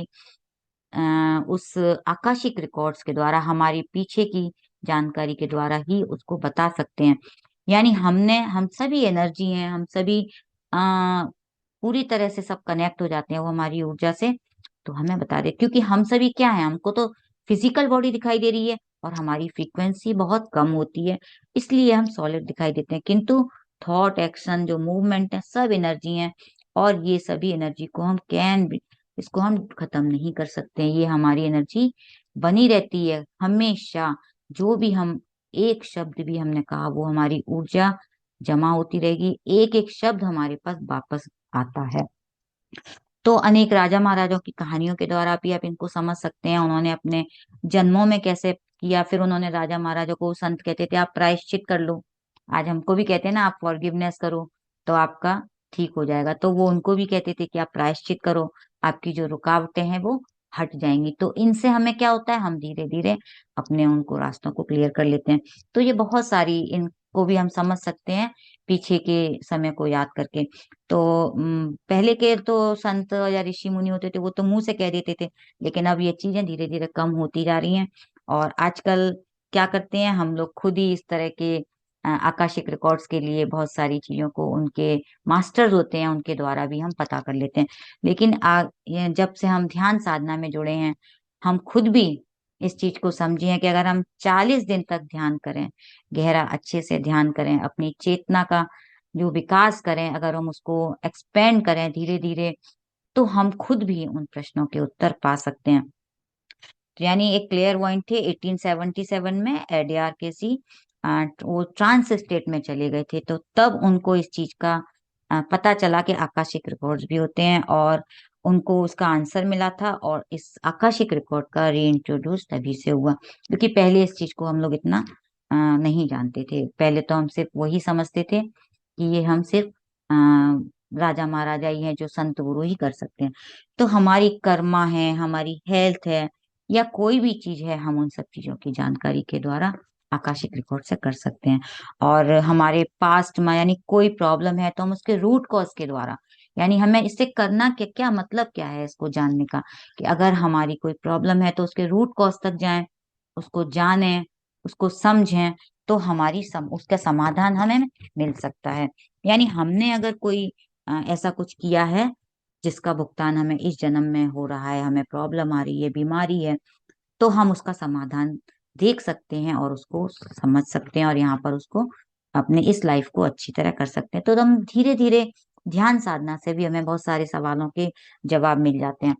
उस आकाशिक रिकॉर्ड्स के द्वारा, हमारी पीछे की जानकारी के द्वारा ही उसको बता सकते हैं। यानी हम सभी एनर्जी हैं, हम सभी आ, पूरी तरह से सब कनेक्ट हो जाते हैं वो हमारी ऊर्जा से। तो हमें बता दे, क्योंकि हम सभी क्या है, हमको तो फिजिकल बॉडी दिखाई दे रही है और हमारी फ्रीक्वेंसी बहुत कम होती है, इसलिए हम सॉलिड दिखाई देते हैं। किंतु थॉट, एक्शन, जो मूवमेंट है, सब एनर्जी है, और ये सभी एनर्जी को हम इसको हम खत्म नहीं कर सकते हैं। ये हमारी एनर्जी बनी रहती है हमेशा। जो भी हम, एक शब्द भी हमने कहा, वो हमारी ऊर्जा जमा होती रहेगी, एक एक शब्द हमारे पास वापस आता है। तो अनेक राजा महाराजाओं की कहानियों के द्वारा भी आप इनको समझ सकते हैं, उन्होंने अपने जन्मों में कैसे किया। फिर उन्होंने, राजा महाराजाओं को संत कहते थे आप प्रायश्चित कर लो। आज हमको भी कहते हैं ना, आप फॉरगिवनेस करो तो आपका ठीक हो जाएगा। तो वो उनको भी कहते थे कि आप प्रायश्चित करो, आपकी जो रुकावटें हैं वो हट जाएंगी। तो इनसे हमें क्या होता है, हम धीरे धीरे अपने उनको रास्तों को क्लियर कर लेते हैं। तो ये बहुत सारी, इनको भी हम समझ सकते हैं पीछे के समय को याद करके। तो पहले के तो संत या ऋषि मुनि होते थे, वो तो मुंह से कह देते थे, लेकिन अब ये चीजें धीरे धीरे कम होती जा रही हैं। और आजकल क्या करते हैं हम लोग, खुद ही इस तरह के आकाशिक रिकॉर्ड्स के लिए बहुत सारी चीजों को, उनके मास्टर्स होते हैं उनके द्वारा भी हम पता कर लेते हैं। लेकिन जब से हम ध्यान साधना में जुड़े हैं, हम खुद भी इस चीज को समझे कि अगर हम 40 दिन तक ध्यान करें, गहरा अच्छे से ध्यान करें, अपनी चेतना का जो विकास करें, अगर हम उसको एक्सपेंड करें धीरे धीरे, तो हम खुद भी उन प्रश्नों के उत्तर पा सकते हैं। तो यानी एक क्लियर पॉइंट थे 1877 में एडीआर केसी, वो ट्रांस स्टेट में चले गए थे, तो तब उनको इस चीज का पता चला कि आकाशिक रिकॉर्ड्स भी होते हैं, और उनको उसका आंसर मिला था, और इस आकाशिक रिकॉर्ड का री इंट्रोड्यूस तभी से हुआ, क्योंकि पहले इस चीज को हम लोग इतना नहीं जानते थे। पहले तो हम सिर्फ वही समझते थे कि ये हम सिर्फ राजा महाराजा ही हैं, जो संत गुरु ही कर सकते हैं। तो हमारी कर्मा है, हमारी हेल्थ है, या कोई भी चीज है, हम उन सब चीजों की जानकारी के द्वारा आकाशिक रिकॉर्ड से कर सकते हैं। और हमारे पास्ट में यानी कोई प्रॉब्लम है तो हम उसके रूट कॉज के द्वारा, यानी हमें इससे करना क्या, क्या मतलब क्या है इसको जानने का, कि अगर हमारी कोई प्रॉब्लम है तो उसके रूट कॉज तक जाएं, उसको जानें, उसको समझें, तो उसका समाधान हमें मिल सकता है। यानी हमने अगर कोई ऐसा कुछ किया है जिसका भुगतान हमें इस जन्म में हो रहा है, हमें प्रॉब्लम आ रही है, बीमारी है, तो हम उसका समाधान देख सकते हैं और उसको समझ सकते हैं, और यहाँ पर उसको अपने इस लाइफ को अच्छी तरह कर सकते हैं। तो हम धीरे धीरे ध्यान साधना से भी हमें बहुत सारे सवालों के जवाब मिल जाते हैं।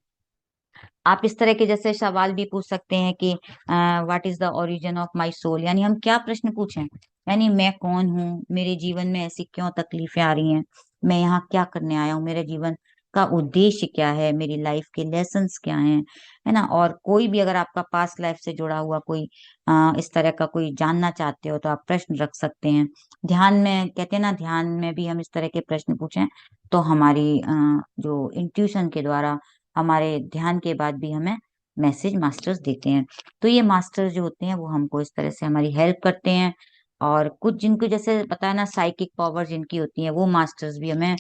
आप इस तरह के जैसे सवाल भी पूछ सकते हैं कि what is the origin of my soul, यानी हम क्या प्रश्न पूछें, यानी मैं कौन हूँ, मेरे जीवन में ऐसी क्यों तकलीफें आ रही हैं, मैं यहाँ क्या करने आया हूँ, मेरे जीवन का उद्देश्य क्या है, मेरी लाइफ के लेसन्स क्या हैं, है ना। और कोई भी अगर आपका पास्ट लाइफ से जुड़ा हुआ कोई इस तरह का कोई जानना चाहते हो, तो आप प्रश्न रख सकते हैं। ध्यान में कहते हैं ना, ध्यान में भी हम इस तरह के प्रश्न पूछें, तो हमारी जो इंट्यूशन के द्वारा, हमारे ध्यान के बाद भी हमें मैसेज मास्टर्स देते हैं। तो ये मास्टर्स जो होते हैं वो हमको इस तरह से हमारी हेल्प करते हैं। और कुछ जिनको जैसे पता है ना, साइकिक पावर जिनकी होती है, वो मास्टर्स भी हमें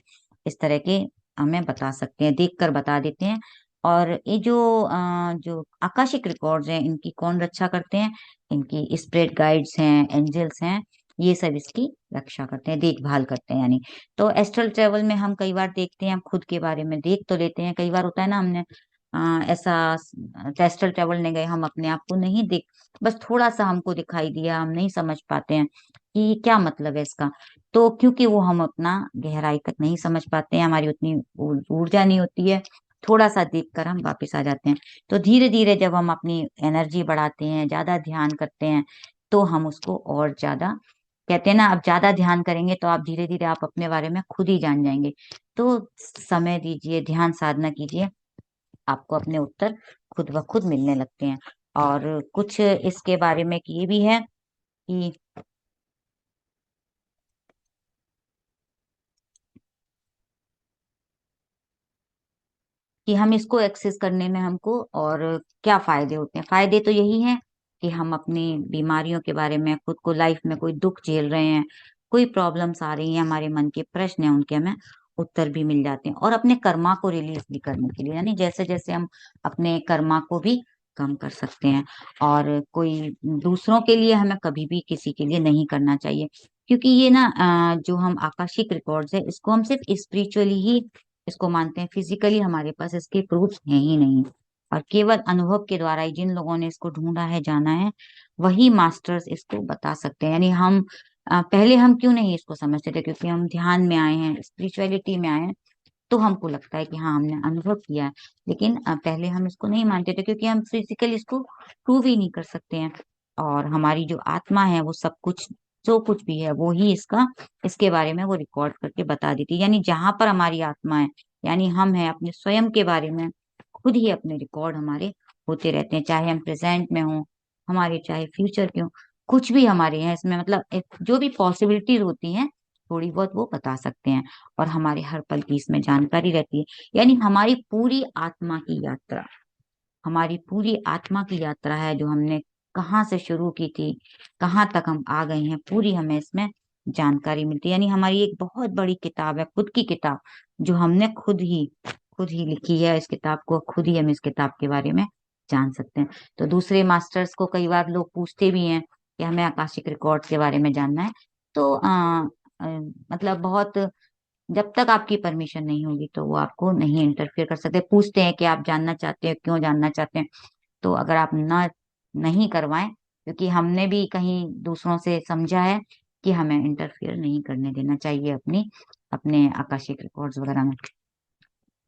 इस तरह के हमें बता सकते हैं, देख कर बता देते हैं। और ये जो आकाशिक रिकॉर्ड्स हैं, इनकी कौन रक्षा करते हैं, इनकी स्पिरिट गाइड्स हैं, एंजल्स हैं, ये सब इसकी रक्षा करते हैं, देखभाल करते हैं यानी। तो एस्ट्रल ट्रेवल में हम कई बार देखते हैं, हम खुद के बारे में देख तो लेते हैं, कई बार होता है ना, हमने ऐसा एस्ट्रल ट्रेवल नहीं गए, हम अपने आप को नहीं देख, बस थोड़ा सा हमको दिखाई दिया, हम नहीं समझ पाते हैं कि क्या मतलब है इसका। तो क्योंकि वो हम अपना गहराई तक नहीं समझ पाते हैं, हमारी उतनी ऊर्जा नहीं होती है, थोड़ा सा देख कर हम वापस आ जाते हैं। तो धीरे धीरे जब हम अपनी एनर्जी बढ़ाते हैं, ज्यादा ध्यान करते हैं, तो हम उसको और ज्यादा, कहते हैं ना, आप ज्यादा ध्यान करेंगे तो आप धीरे धीरे आप अपने बारे में खुद ही जान जाएंगे। तो समय दीजिए, ध्यान साधना कीजिए, आपको अपने उत्तर खुद ब खुद मिलने लगते हैं। और कुछ इसके बारे में ये भी है कि हम इसको एक्सेस करने में हमको और क्या फायदे होते हैं। फायदे तो यही हैं कि हम अपनी बीमारियों के बारे में, खुद को लाइफ में कोई दुख झेल रहे हैं, कोई प्रॉब्लम्स आ रही हैं, हमारे मन के प्रश्न हैं, उनके हमें उत्तर भी मिल जाते हैं। और अपने कर्मा को रिलीज भी करने के लिए, यानी जैसे जैसे हम अपने कर्मा को भी कम कर सकते हैं। और कोई दूसरों के लिए हमें कभी भी किसी के लिए नहीं करना चाहिए, क्योंकि ये ना जो हम आकाशिक रिकॉर्ड्स है, इसको हम सिर्फ स्पिरिचुअली ही इसको मानते हैं, फिजिकली हमारे पास इसके प्रूफ्स हैं ही नहीं। और केवल अनुभव के द्वारा ही, जिन लोगों ने इसको ढूंढा है, जाना है, वही मास्टर्स इसको बता सकते हैं। यानी हम पहले हम क्यों नहीं इसको समझते थे, क्योंकि हम ध्यान में आए हैं, स्पिरिचुअलिटी में आए हैं, तो हमको लगता है कि हाँ, हमने अनुभव किया है। लेकिन पहले हम इसको नहीं मानते थे, क्योंकि हम फिजिकली इसको प्रूव ही नहीं कर सकते हैं। और हमारी जो आत्मा है, वो सब कुछ, जो कुछ भी है, वो ही इसके बारे में वो रिकॉर्ड करके बता देती है। यानी जहां पर हमारी आत्मा है, यानी हम हैं, अपने स्वयं के बारे में खुद ही अपने रिकॉर्ड हमारे होते रहते हैं, चाहे हम प्रेजेंट में हों, हमारे चाहे फ्यूचर के हों, कुछ भी हमारे हैं इसमें, मतलब जो भी पॉसिबिलिटीज होती हैं, थोड़ी बहुत वो बता सकते हैं। और हमारे हर पल की इसमें जानकारी रहती है। यानी हमारी पूरी आत्मा की यात्रा, हमारी पूरी आत्मा की यात्रा है, जो हमने कहाँ से शुरू की थी, कहाँ तक हम आ गए हैं, पूरी हमें इसमें जानकारी मिलती है। यानी हमारी एक बहुत बड़ी किताब है, खुद की किताब, जो हमने खुद ही लिखी है। इस किताब को खुद ही हम इस किताब के बारे में जान सकते हैं। तो दूसरे मास्टर्स को कई बार लोग पूछते भी हैं कि हमें आकाशिक रिकॉर्ड के बारे में जानना है, तो मतलब बहुत, जब तक आपकी परमिशन नहीं होगी तो वो आपको नहीं इंटरफेयर कर सकते। पूछते हैं कि आप जानना चाहते हैं, क्यों जानना चाहते हैं, तो अगर आप नहीं करवाएं, क्योंकि हमने भी कहीं दूसरों से समझा है कि हमें इंटरफियर नहीं करने देना चाहिए अपने आकाशिक रिकॉर्ड्स वगैरह में।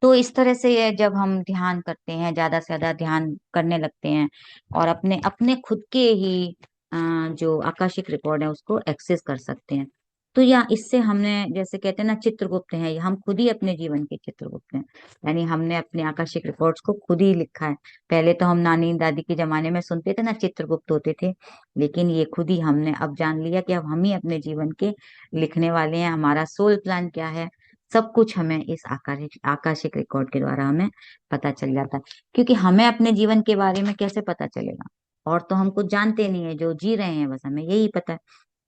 तो इस तरह से ये जब हम ध्यान करते हैं, ज्यादा से ज्यादा ध्यान करने लगते हैं और अपने अपने खुद के ही जो आकाशिक रिकॉर्ड है उसको एक्सेस कर सकते हैं। तो या इससे हमने, जैसे कहते हैं ना, चित्रगुप्त हैं, ये हम खुद ही अपने जीवन के चित्रगुप्त हैं। यानी हमने अपने आकाशिक रिकॉर्ड्स को खुद ही लिखा है। पहले तो हम नानी दादी के जमाने में सुनते थे ना, चित्रगुप्त होते थे, लेकिन ये खुद ही हमने अब जान लिया कि अब हम ही अपने जीवन के लिखने वाले हैं। हमारा सोल प्लान क्या है, सब कुछ हमें इस आकाशिक रिकॉर्ड के द्वारा हमें पता चल जाता है। क्योंकि हमें अपने जीवन के बारे में कैसे पता चलेगा, और तो हम कुछ जानते नहीं है, जो जी रहे हैं बस हमें यही पता है।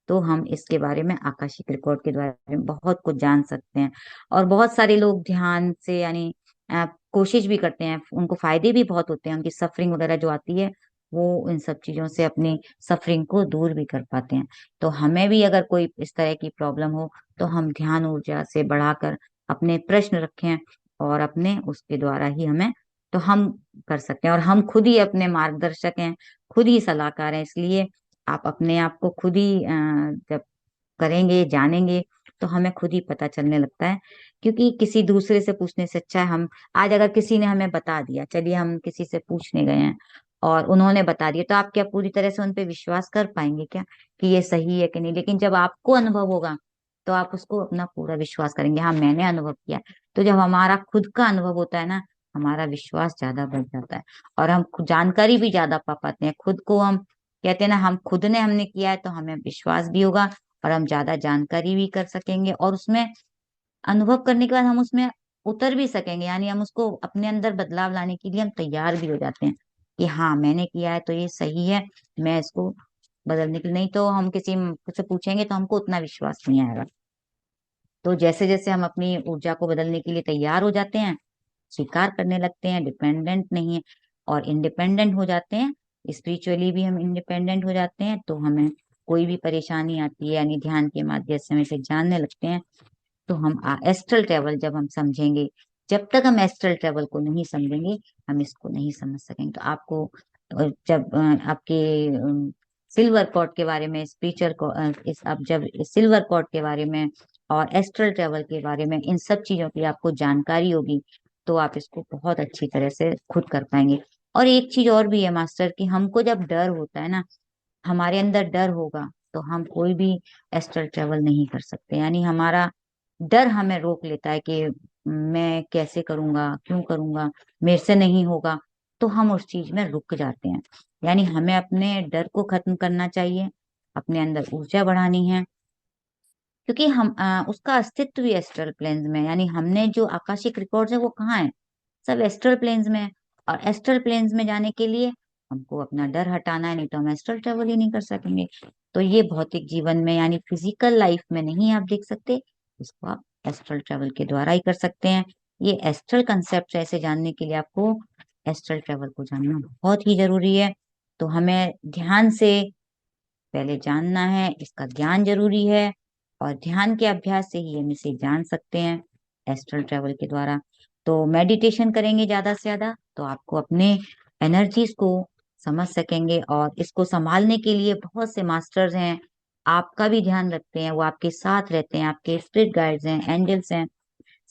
तो हम इसके बारे में आकाशिक रिकॉर्ड के बारे में बहुत कुछ जान सकते हैं। और बहुत सारे लोग ध्यान से, यानी कोशिश भी करते हैं, उनको फायदे भी बहुत होते हैं, उनकी सफरिंग वगैरह जो आती है वो इन सब चीजों से अपनी सफरिंग को दूर भी कर पाते हैं। तो हमें भी अगर कोई इस तरह की प्रॉब्लम हो तो हम ध्यान ऊर्जा से बढ़ाकर अपने प्रश्न रखें और अपने उसके द्वारा ही हमें, तो हम कर सकते हैं। और हम खुद ही अपने मार्गदर्शक हैं, खुद ही सलाहकार हैं। इसलिए आप अपने आप को खुद ही जब करेंगे, जानेंगे, तो हमें खुद ही पता चलने लगता है। क्योंकि किसी दूसरे से पूछने से अच्छा है, हम आज अगर किसी ने हमें बता दिया, चलिए हम किसी से पूछने गए हैं और उन्होंने बता दिया, तो आप क्या पूरी तरह से उन पे विश्वास कर पाएंगे क्या कि ये सही है कि नहीं? लेकिन जब आपको अनुभव होगा तो आप उसको अपना पूरा विश्वास करेंगे, हाँ मैंने अनुभव किया। तो जब हमारा खुद का अनुभव होता है ना, हमारा विश्वास ज्यादा बढ़ जाता है और हम जानकारी भी ज्यादा पा पाते हैं। खुद को हम कहते हैं ना, हम खुद ने हमने किया है तो हमें विश्वास भी होगा और हम ज्यादा जानकारी भी कर सकेंगे, और उसमें अनुभव करने के बाद हम उसमें उतर भी सकेंगे। यानी हम उसको अपने अंदर बदलाव लाने के लिए हम तैयार भी हो जाते हैं कि हाँ मैंने किया है तो ये सही है, मैं इसको बदलने के लिए, नहीं तो हम किसी से पूछेंगे तो हमको उतना विश्वास नहीं आएगा। तो जैसे जैसे हम अपनी ऊर्जा को बदलने के लिए तैयार हो जाते हैं, स्वीकार करने लगते हैं, डिपेंडेंट नहीं है और इंडिपेंडेंट हो जाते हैं, स्पिरिचुअली भी हम इंडिपेंडेंट हो जाते हैं, तो हमें कोई भी परेशानी आती है, यानी ध्यान के माध्यम से हम इसे जानने लगते हैं। तो हम एस्ट्रल ट्रेवल जब हम समझेंगे, जब तक हम एस्ट्रल ट्रेवल को नहीं समझेंगे हम इसको नहीं समझ सकेंगे। तो आपको जब आपके सिल्वर कॉर्ड के बारे में, स्पिरिचुअल को इस अब जब सिल्वर कॉर्ड के बारे में और एस्ट्रल ट्रेवल के बारे में, इन सब चीजों की आपको जानकारी होगी, तो आप इसको बहुत अच्छी तरह से खुद कर पाएंगे। और एक चीज और भी है मास्टर, कि हमको जब डर होता है ना, हमारे अंदर डर होगा तो हम कोई भी एस्ट्रल ट्रेवल नहीं कर सकते। यानी हमारा डर हमें रोक लेता है कि मैं कैसे करूंगा, क्यों करूंगा, मेरे से नहीं होगा, तो हम उस चीज में रुक जाते हैं। यानी हमें अपने डर को खत्म करना चाहिए, अपने अंदर ऊर्जा बढ़ानी है। क्योंकि उसका अस्तित्व भी एस्ट्रल प्लेन्स में है। यानी हमने जो आकाशिक रिकॉर्ड्स है वो कहाँ है, सब एस्ट्रल प्लेन्स में है। और एस्ट्रल प्लेन्स में जाने के लिए हमको अपना डर हटाना है, नहीं तो हम एस्ट्रल ट्रेवल ही नहीं कर सकेंगे। तो ये भौतिक जीवन में, यानी फिजिकल लाइफ में नहीं आप देख सकते, इसको आप एस्ट्रल ट्रेवल के द्वारा ही कर सकते हैं। ये एस्ट्रल कंसेप्ट ऐसे जानने के लिए आपको एस्ट्रल ट्रेवल को जानना बहुत ही जरूरी है। तो हमें ध्यान से पहले जानना है, इसका ज्ञान जरूरी है, और ध्यान के अभ्यास से ही हम इसे जान सकते हैं एस्ट्रल ट्रेवल के द्वारा। तो मेडिटेशन करेंगे ज्यादा से ज्यादा तो आपको अपने एनर्जीज को समझ सकेंगे, और इसको संभालने के लिए बहुत से मास्टर्स हैं, आपका भी ध्यान रखते हैं, वो आपके साथ रहते हैं, आपके स्पिरिट गाइड्स हैं, एंजल्स हैं,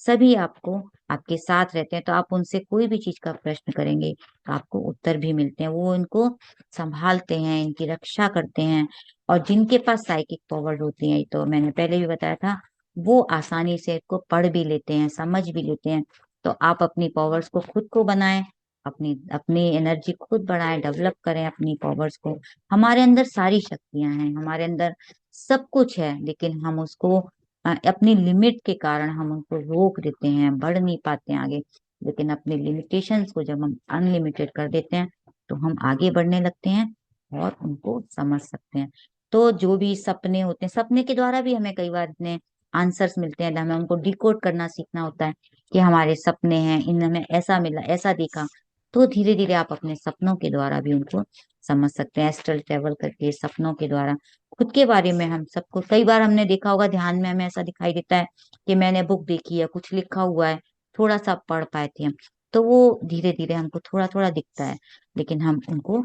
सभी आपको आपके साथ रहते हैं। तो आप उनसे कोई भी चीज का प्रश्न करेंगे तो आपको उत्तर भी मिलते हैं, वो इनको संभालते हैं, इनकी रक्षा करते हैं। और जिनके पास साइकिक पावर होती है, तो मैंने पहले भी बताया था, वो आसानी से इसको पढ़ भी लेते हैं, समझ भी लेते हैं। तो आप अपनी पावर्स को खुद को बनाएं, अपनी अपनी एनर्जी खुद बढ़ाएं, डेवलप करें अपनी पावर्स को। हमारे अंदर सारी शक्तियां हैं, हमारे अंदर सब कुछ है, लेकिन हम उसको अपनी लिमिट के कारण हम उनको रोक देते हैं, बढ़ नहीं पाते हैं आगे। लेकिन अपनी लिमिटेशंस को जब हम अनलिमिटेड कर देते हैं तो हम आगे बढ़ने लगते हैं और उनको समझ सकते हैं। तो जो भी सपने होते हैं, सपने के द्वारा भी हमें कई बार इतने आंसर्स मिलते हैं, हमें उनको डिकोड करना सीखना होता है कि हमारे सपने हैं, इन हमें ऐसा मिला, ऐसा देखा। तो धीरे धीरे आप अपने सपनों के द्वारा भी उनको समझ सकते हैं, एस्ट्रल ट्रेवल करके सपनों के द्वारा। खुद के बारे में हम सबको, कई बार हमने देखा होगा ध्यान में हमें ऐसा दिखाई देता है कि मैंने बुक देखी है, कुछ लिखा हुआ है, थोड़ा सा पढ़ पाए थे हम, तो वो धीरे धीरे हमको थोड़ा थोड़ा दिखता है, लेकिन हम उनको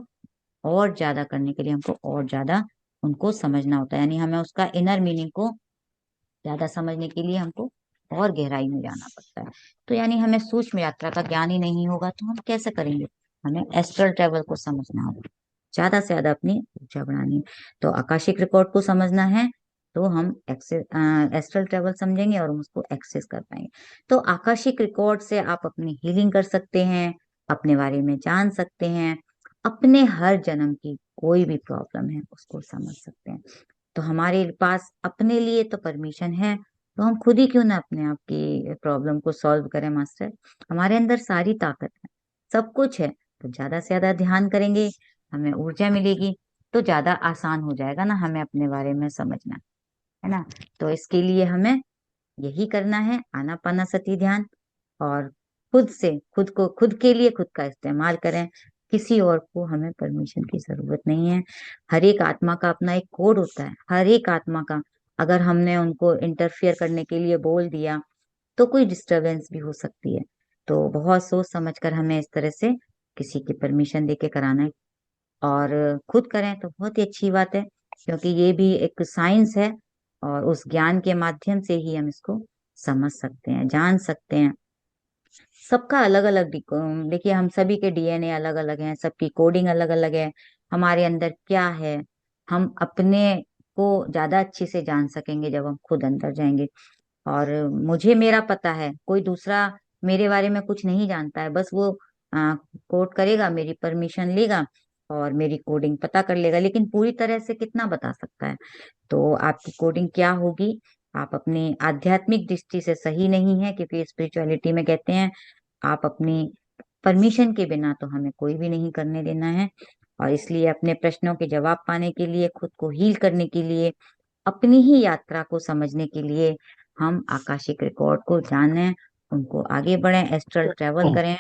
और ज्यादा करने के लिए हमको और ज्यादा उनको समझना होता है। यानी हमें उसका इनर मीनिंग को ज्यादा समझने के लिए हमको और गहराई में जाना पड़ता है। तो यानी हमें सूक्ष्म यात्रा का ज्ञान ही नहीं होगा तो हम कैसे करेंगे? हमें एस्ट्रल ट्रेवल को समझना होगा, ज्यादा से ज्यादा अपनी ऊर्जा बढ़ानी है। तो आकाशिक रिकॉर्ड को समझना है तो हम एस्ट्रल ट्रेवल समझेंगे और हम उसको एक्सेस कर पाएंगे। तो आकाशिक रिकॉर्ड से आप अपनी हीलिंग कर सकते हैं, अपने बारे में जान सकते हैं, अपने हर जन्म की कोई भी प्रॉब्लम है उसको समझ सकते हैं। तो हमारे पास अपने लिए तो परमिशन है, तो हम खुद ही क्यों ना अपने आप की प्रॉब्लम को सॉल्व करें मास्टर। हमारे अंदर सारी ताकत है, सब कुछ है। तो ज्यादा से ज्यादा ध्यान करेंगे, हमें ऊर्जा मिलेगी, तो ज्यादा आसान हो जाएगा ना हमें अपने बारे में समझना, है ना। तो इसके लिए हमें यही करना है, आनापानासती ध्यान। और खुद से खुद को, खुद के लिए खुद का इस्तेमाल करें, किसी और को हमें परमिशन की जरूरत नहीं है। हर एक आत्मा का अपना एक कोड होता है, हर एक आत्मा का। अगर हमने उनको इंटरफियर करने के लिए बोल दिया तो कोई डिस्टरबेंस भी हो सकती है। तो बहुत सोच समझ कर हमें इस तरह से किसी की परमिशन देके कराना है। और खुद करें तो बहुत ही अच्छी बात है, क्योंकि ये भी एक साइंस है और उस ज्ञान के माध्यम से ही हम इसको समझ सकते हैं, जान सकते हैं। सबका अलग अलग, देखिए हम सभी के डीएनए अलग अलग हैं, सबकी कोडिंग अलग अलग है। हमारे अंदर क्या है, हम अपने को ज्यादा अच्छे से जान सकेंगे जब हम खुद अंदर जाएंगे। और मुझे मेरा पता है, कोई दूसरा मेरे बारे में कुछ नहीं जानता है। बस वो कोड करेगा, मेरी परमिशन लेगा और मेरी कोडिंग पता कर लेगा, लेकिन पूरी तरह से कितना बता सकता है। तो आपकी कोडिंग क्या होगी, आप अपनी आध्यात्मिक दृष्टि से सही नहीं है, क्योंकि स्पिरिचुअलिटी में कहते हैं आप अपनी परमिशन के बिना तो हमें कोई भी नहीं करने देना है। और इसलिए अपने प्रश्नों के जवाब पाने के लिए, खुद को हील करने के लिए, अपनी ही यात्रा को समझने के लिए हम आकाशिक रिकॉर्ड को जानें, उनको आगे बढ़ें, एस्ट्रल ट्रेवल करें।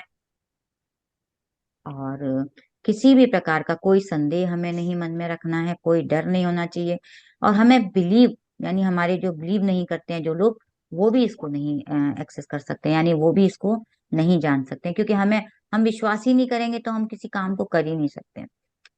और किसी भी प्रकार का कोई संदेह हमें नहीं मन में रखना है, कोई डर नहीं होना चाहिए। और हमें बिलीव, यानी हमारे जो बिलीव नहीं करते हैं जो लोग, वो भी इसको नहीं एक्सेस कर सकते, यानी वो भी इसको नहीं जान सकते, क्योंकि हम विश्वास ही नहीं करेंगे तो हम किसी काम को कर ही नहीं सकते।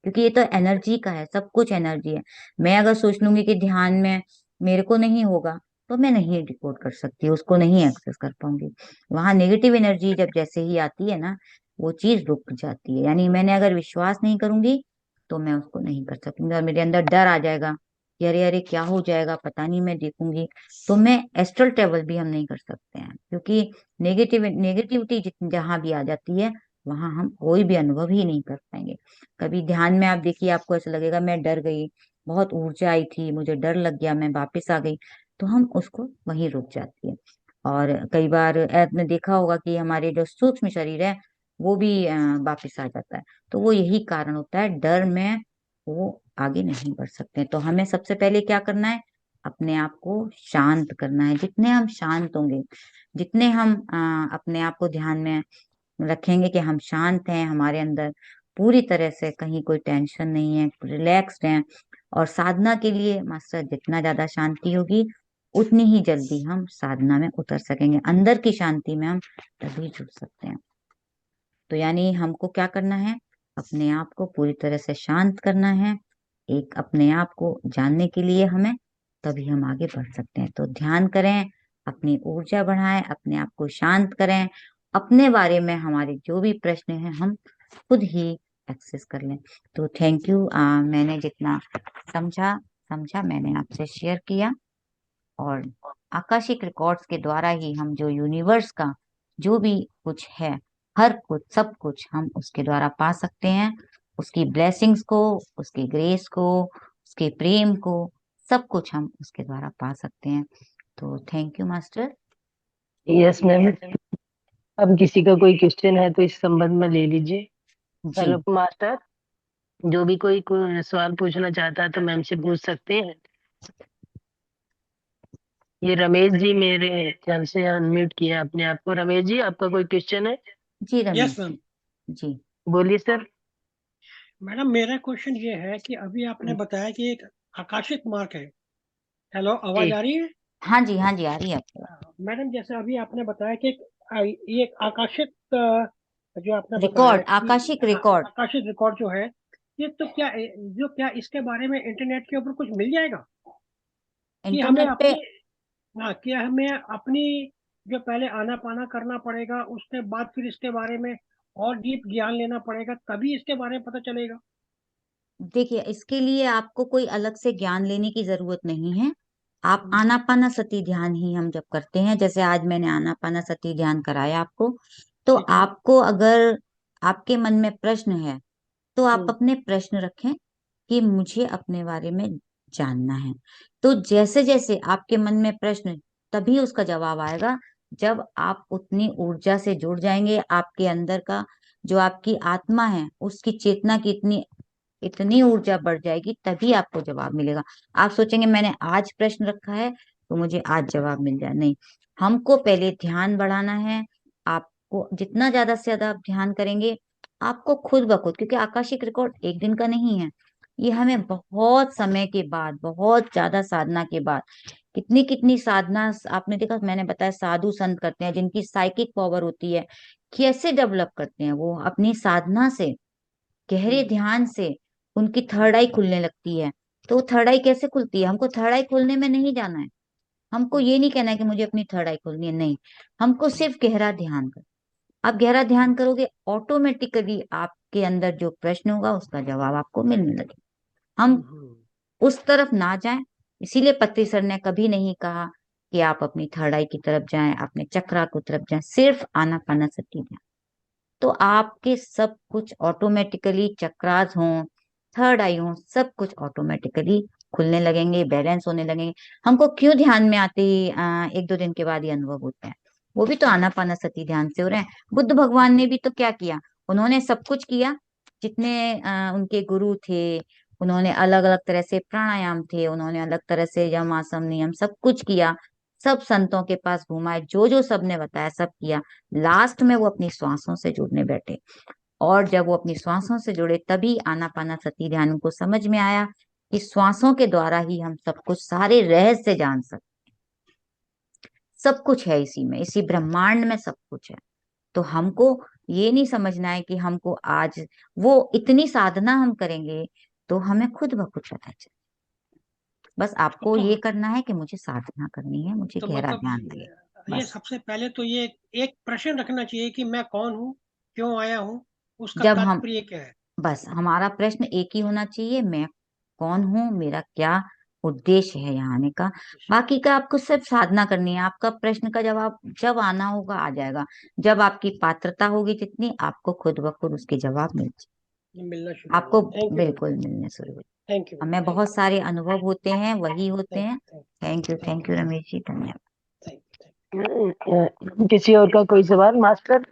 क्योंकि ये तो एनर्जी का है, सब कुछ एनर्जी है। मैं अगर सोच लूंगी कि ध्यान में मेरे को नहीं होगा, तो मैं नहीं डिकोड कर सकती, उसको नहीं एक्सेस कर पाऊंगी। वहां नेगेटिव एनर्जी जब जैसे ही आती है ना, वो चीज रुक जाती है। यानी मैंने अगर विश्वास नहीं करूंगी तो मैं उसको नहीं कर सकूंगी, और मेरे अंदर डर आ जाएगा कि अरे अरे क्या हो जाएगा पता नहीं, मैं देखूंगी। तो मैं एस्ट्रल ट्रेवल भी हम नहीं कर सकते हैं, क्योंकि नेगेटिविटी जहां भी आ जाती है वहां हम कोई भी अनुभव ही नहीं कर पाएंगे। कभी ध्यान में आप देखिए, आपको ऐसा लगेगा मैं डर गई, बहुत ऊर्जा आई थी, मुझे डर लग गया, मैं वापस आ गई, तो हम उसको वहीं रुक जाती है। और कई बार आपने देखा होगा कि हमारे जो सूक्ष्म शरीर है वो भी वापस आ जाता है। तो वो यही कारण होता है, डर में वो आगे नहीं बढ़ सकते। तो हमें सबसे पहले क्या करना है, अपने आप को शांत करना है। जितने हम शांत होंगे, जितने हम अपने आप को ध्यान में रखेंगे कि हम शांत हैं, हमारे अंदर पूरी तरह से कहीं कोई टेंशन नहीं है, रिलैक्स्ड हैं। और साधना के लिए मास्टर, जितना ज्यादा शांति होगी उतनी ही जल्दी हम साधना में उतर सकेंगे, अंदर की शांति में हम तभी जुड़ सकते हैं। तो यानी हमको क्या करना है, अपने आप को पूरी तरह से शांत करना है, एक अपने आप को जानने के लिए हमें, तभी हम आगे बढ़ सकते हैं। तो ध्यान करें, अपनी ऊर्जा बढ़ाएं, अपने आप को शांत करें, अपने बारे में हमारे जो भी प्रश्न हैं हम खुद ही एक्सेस कर लें। तो थैंक यू, मैंने जितना समझा समझा मैंने आपसे शेयर किया। और आकाशिक रिकॉर्ड्स के द्वारा ही हम जो यूनिवर्स का जो भी कुछ है, हर कुछ सब कुछ हम उसके द्वारा पा सकते हैं, उसकी ब्लेसिंग्स को, उसकी ग्रेस को, उसके प्रेम को, सब कुछ हम उसके द्वारा पा सकते हैं। तो thank you master. Yes ma'am. अब किसी का कोई क्वेश्चन है तो इस संबंध में ले लीजिए। जी हेलो मास्टर, जो भी कोई सवाल पूछना चाहता है तो मैम से पूछ सकते हैं। ये रमेश जी मेरे ख्याल से अनम्यूट किया अपने आप को। रमेश जी, आपका कोई क्वेश्चन है? जी रमेश यस मैम। जी। बोलिए सर। मैडम मेरा क्वेश्चन ये है कि अभी आपने बताया कि एक आकाशिक मार्क है। हेलो, जी आवाज आ रही है? हाँ जी, हाँ जी, आ रही है आपको। मैडम जैसे अभी आपने बताया कि ये एक आकाशिक जो आपने बताया रिकॉर्ड, कि आकाशिक हाँ, रिकॉर्ड। आकाशिक रिकॉर्ड जो है, ये तो क्या इसके बारे में इंटरनेट के ऊपर कुछ मिल जाएगा कि हमें इंटरनेट पे अपनी, हाँ, कि हमें अपनी जो पहले आना पाना करना पड़ेगा, उसके बाद फिर इसके बारे में और डीप ज्ञान लेना पड़ेगा, तभी इसके बारे में पता चलेगा। देखिए, इसके लिए आपको कोई अलग से ज्ञान लेने की जरूरत नहीं है। आप आनापानासती ध्यान ही हम जब करते हैं, जैसे आज मैंने आनापानासती ध्यान कराया आपको, तो ठीक है। आपको अगर आपके मन में प्रश्न है तो आप हम्म। अपने प्रश्न रखें कि मुझे अपने बारे में जानना है। तो जैसे जैसे आपके मन में प्रश्न, तभी उसका जवाब आएगा जब आप उतनी ऊर्जा से जुड़ जाएंगे। आपके अंदर का जो आपकी आत्मा है, उसकी चेतना की इतनी इतनी ऊर्जा बढ़ जाएगी, तभी आपको जवाब मिलेगा। आप सोचेंगे मैंने आज प्रश्न रखा है तो मुझे आज जवाब मिल जाए, नहीं। हमको पहले ध्यान बढ़ाना है। आपको जितना ज्यादा से ज्यादा आप ध्यान करेंगे, आपको खुद ब खुद, क्योंकि आकाशिक रिकॉर्ड एक दिन का नहीं है, ये हमें बहुत समय के बाद, बहुत ज्यादा साधना के बाद, कितनी कितनी साधना आपने देखा, मैंने बताया साधु संत करते हैं जिनकी साइकिक पावर होती है, कैसे डेवलप करते हैं वो अपनी साधना से, गहरे ध्यान से उनकी थर्ड आई खुलने लगती है। तो थर्ड आई कैसे खुलती है? हमको थर्ड आई खोलने में नहीं जाना है। हमको ये नहीं कहना है कि मुझे अपनी थर्ड आई खोलनी है, नहीं। हमको सिर्फ गहरा ध्यान कर, आप गहरा ध्यान करोगे, ऑटोमेटिकली आपके अंदर जो प्रश्न होगा उसका जवाब आपको मिलने लगे। हम उस तरफ ना जाएं। इसीलिए पत्री सर ने कभी नहीं कहा कि आप अपनी थर्ड आई की तरफ जाएं, अपने चक्रा की तरफ जाएं, सिर्फ आनापानासती ध्यान। तो आपके सब कुछ ऑटोमेटिकली, चक्रास हो, थर्ड आई हो, सब कुछ ऑटोमेटिकली खुलने लगेंगे, बैलेंस होने लगेंगे। हमको क्यों ध्यान में आते ही एक दो दिन के बाद ये अनुभव होते हैं? वो भी तो आनापानासती ध्यान से हो रहे हैं। बुद्ध भगवान ने भी तो क्या किया? उन्होंने सब कुछ किया, जितने उनके गुरु थे, उन्होंने अलग अलग तरह से प्राणायाम थे, उन्होंने अलग तरह से यम आसन नियम सब कुछ किया, सब संतों के पास घुमाए, जो जो सबने बताया सब किया। लास्ट में वो अपनी श्वासों से जुड़ने बैठे, और जब वो अपनी श्वासों से जुड़े तभी आनापानासती ध्यान उनको समझ में आया कि श्वासों के द्वारा ही हम सब कुछ, सारे रहस्य जान सकते। सब कुछ है इसी में, इसी ब्रह्मांड में सब कुछ है। तो हमको ये नहीं समझना है कि हमको आज, वो इतनी साधना हम करेंगे तो हमें खुद ब खुद पता चले। बस आपको तो ये करना है कि मुझे साधना करनी है, मुझे तो गहरा मतलब ध्यान लगे, ये बस। सबसे पहले तो ये एक प्रश्न रखना चाहिए कि मैं कौन हूँ, क्यों आया हूँ, उसका जब हम, तात्पर्य क्या है। बस हमारा प्रश्न एक ही होना चाहिए, मैं कौन हूँ, मेरा क्या उद्देश्य है यहाँ आने का। बाकी का आपको सिर्फ साधना करनी है। आपका प्रश्न का जवाब जब आना होगा आ जाएगा, जब आपकी पात्रता होगी जितनी, आपको खुद ब खुद उसके जवाब मिल जाए, ये मिलना शुरू आपको होगा। Thank you madam. बिल्कुल मिलने शुरू हो। Thank you madam. हमें थैंक बहुत सारे अनुभव होते हैं, वही होते थैंक हैं। Thank thank you Ramesh ji, धन्यवाद। थैंक किसी और का कोई सवाल मास्टर?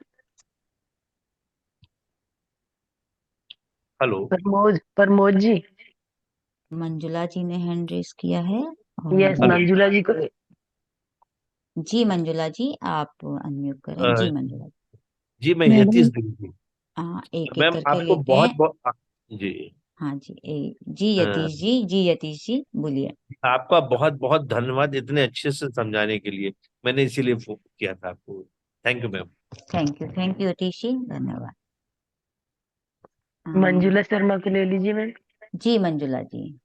हेलो। प्रमोद जी। मंजुला जी ने हैंड रेस किया है, यस, और मंजुला जी को। जी मंजुला जी आप अनम्यूट करें। अ, जी मंजुला जी, जी मैं मैडम। यतीश दिन जी। एक एक मैम करके आपको लेते बहुत हैं। बहुत जी। हाँ जी, जी अ, यतीश जी, जी यतीश जी बोलिए। आपका बहुत बहुत धन्यवाद इतने अच्छे से समझाने के लिए। मैंने इसीलिए फोन किया था आपको। Thank you ma'am. Thank you Yatish ji, धन्यवाद। मंजुला शर्मा को ले लीजिए मैम। जी मंजुला जी।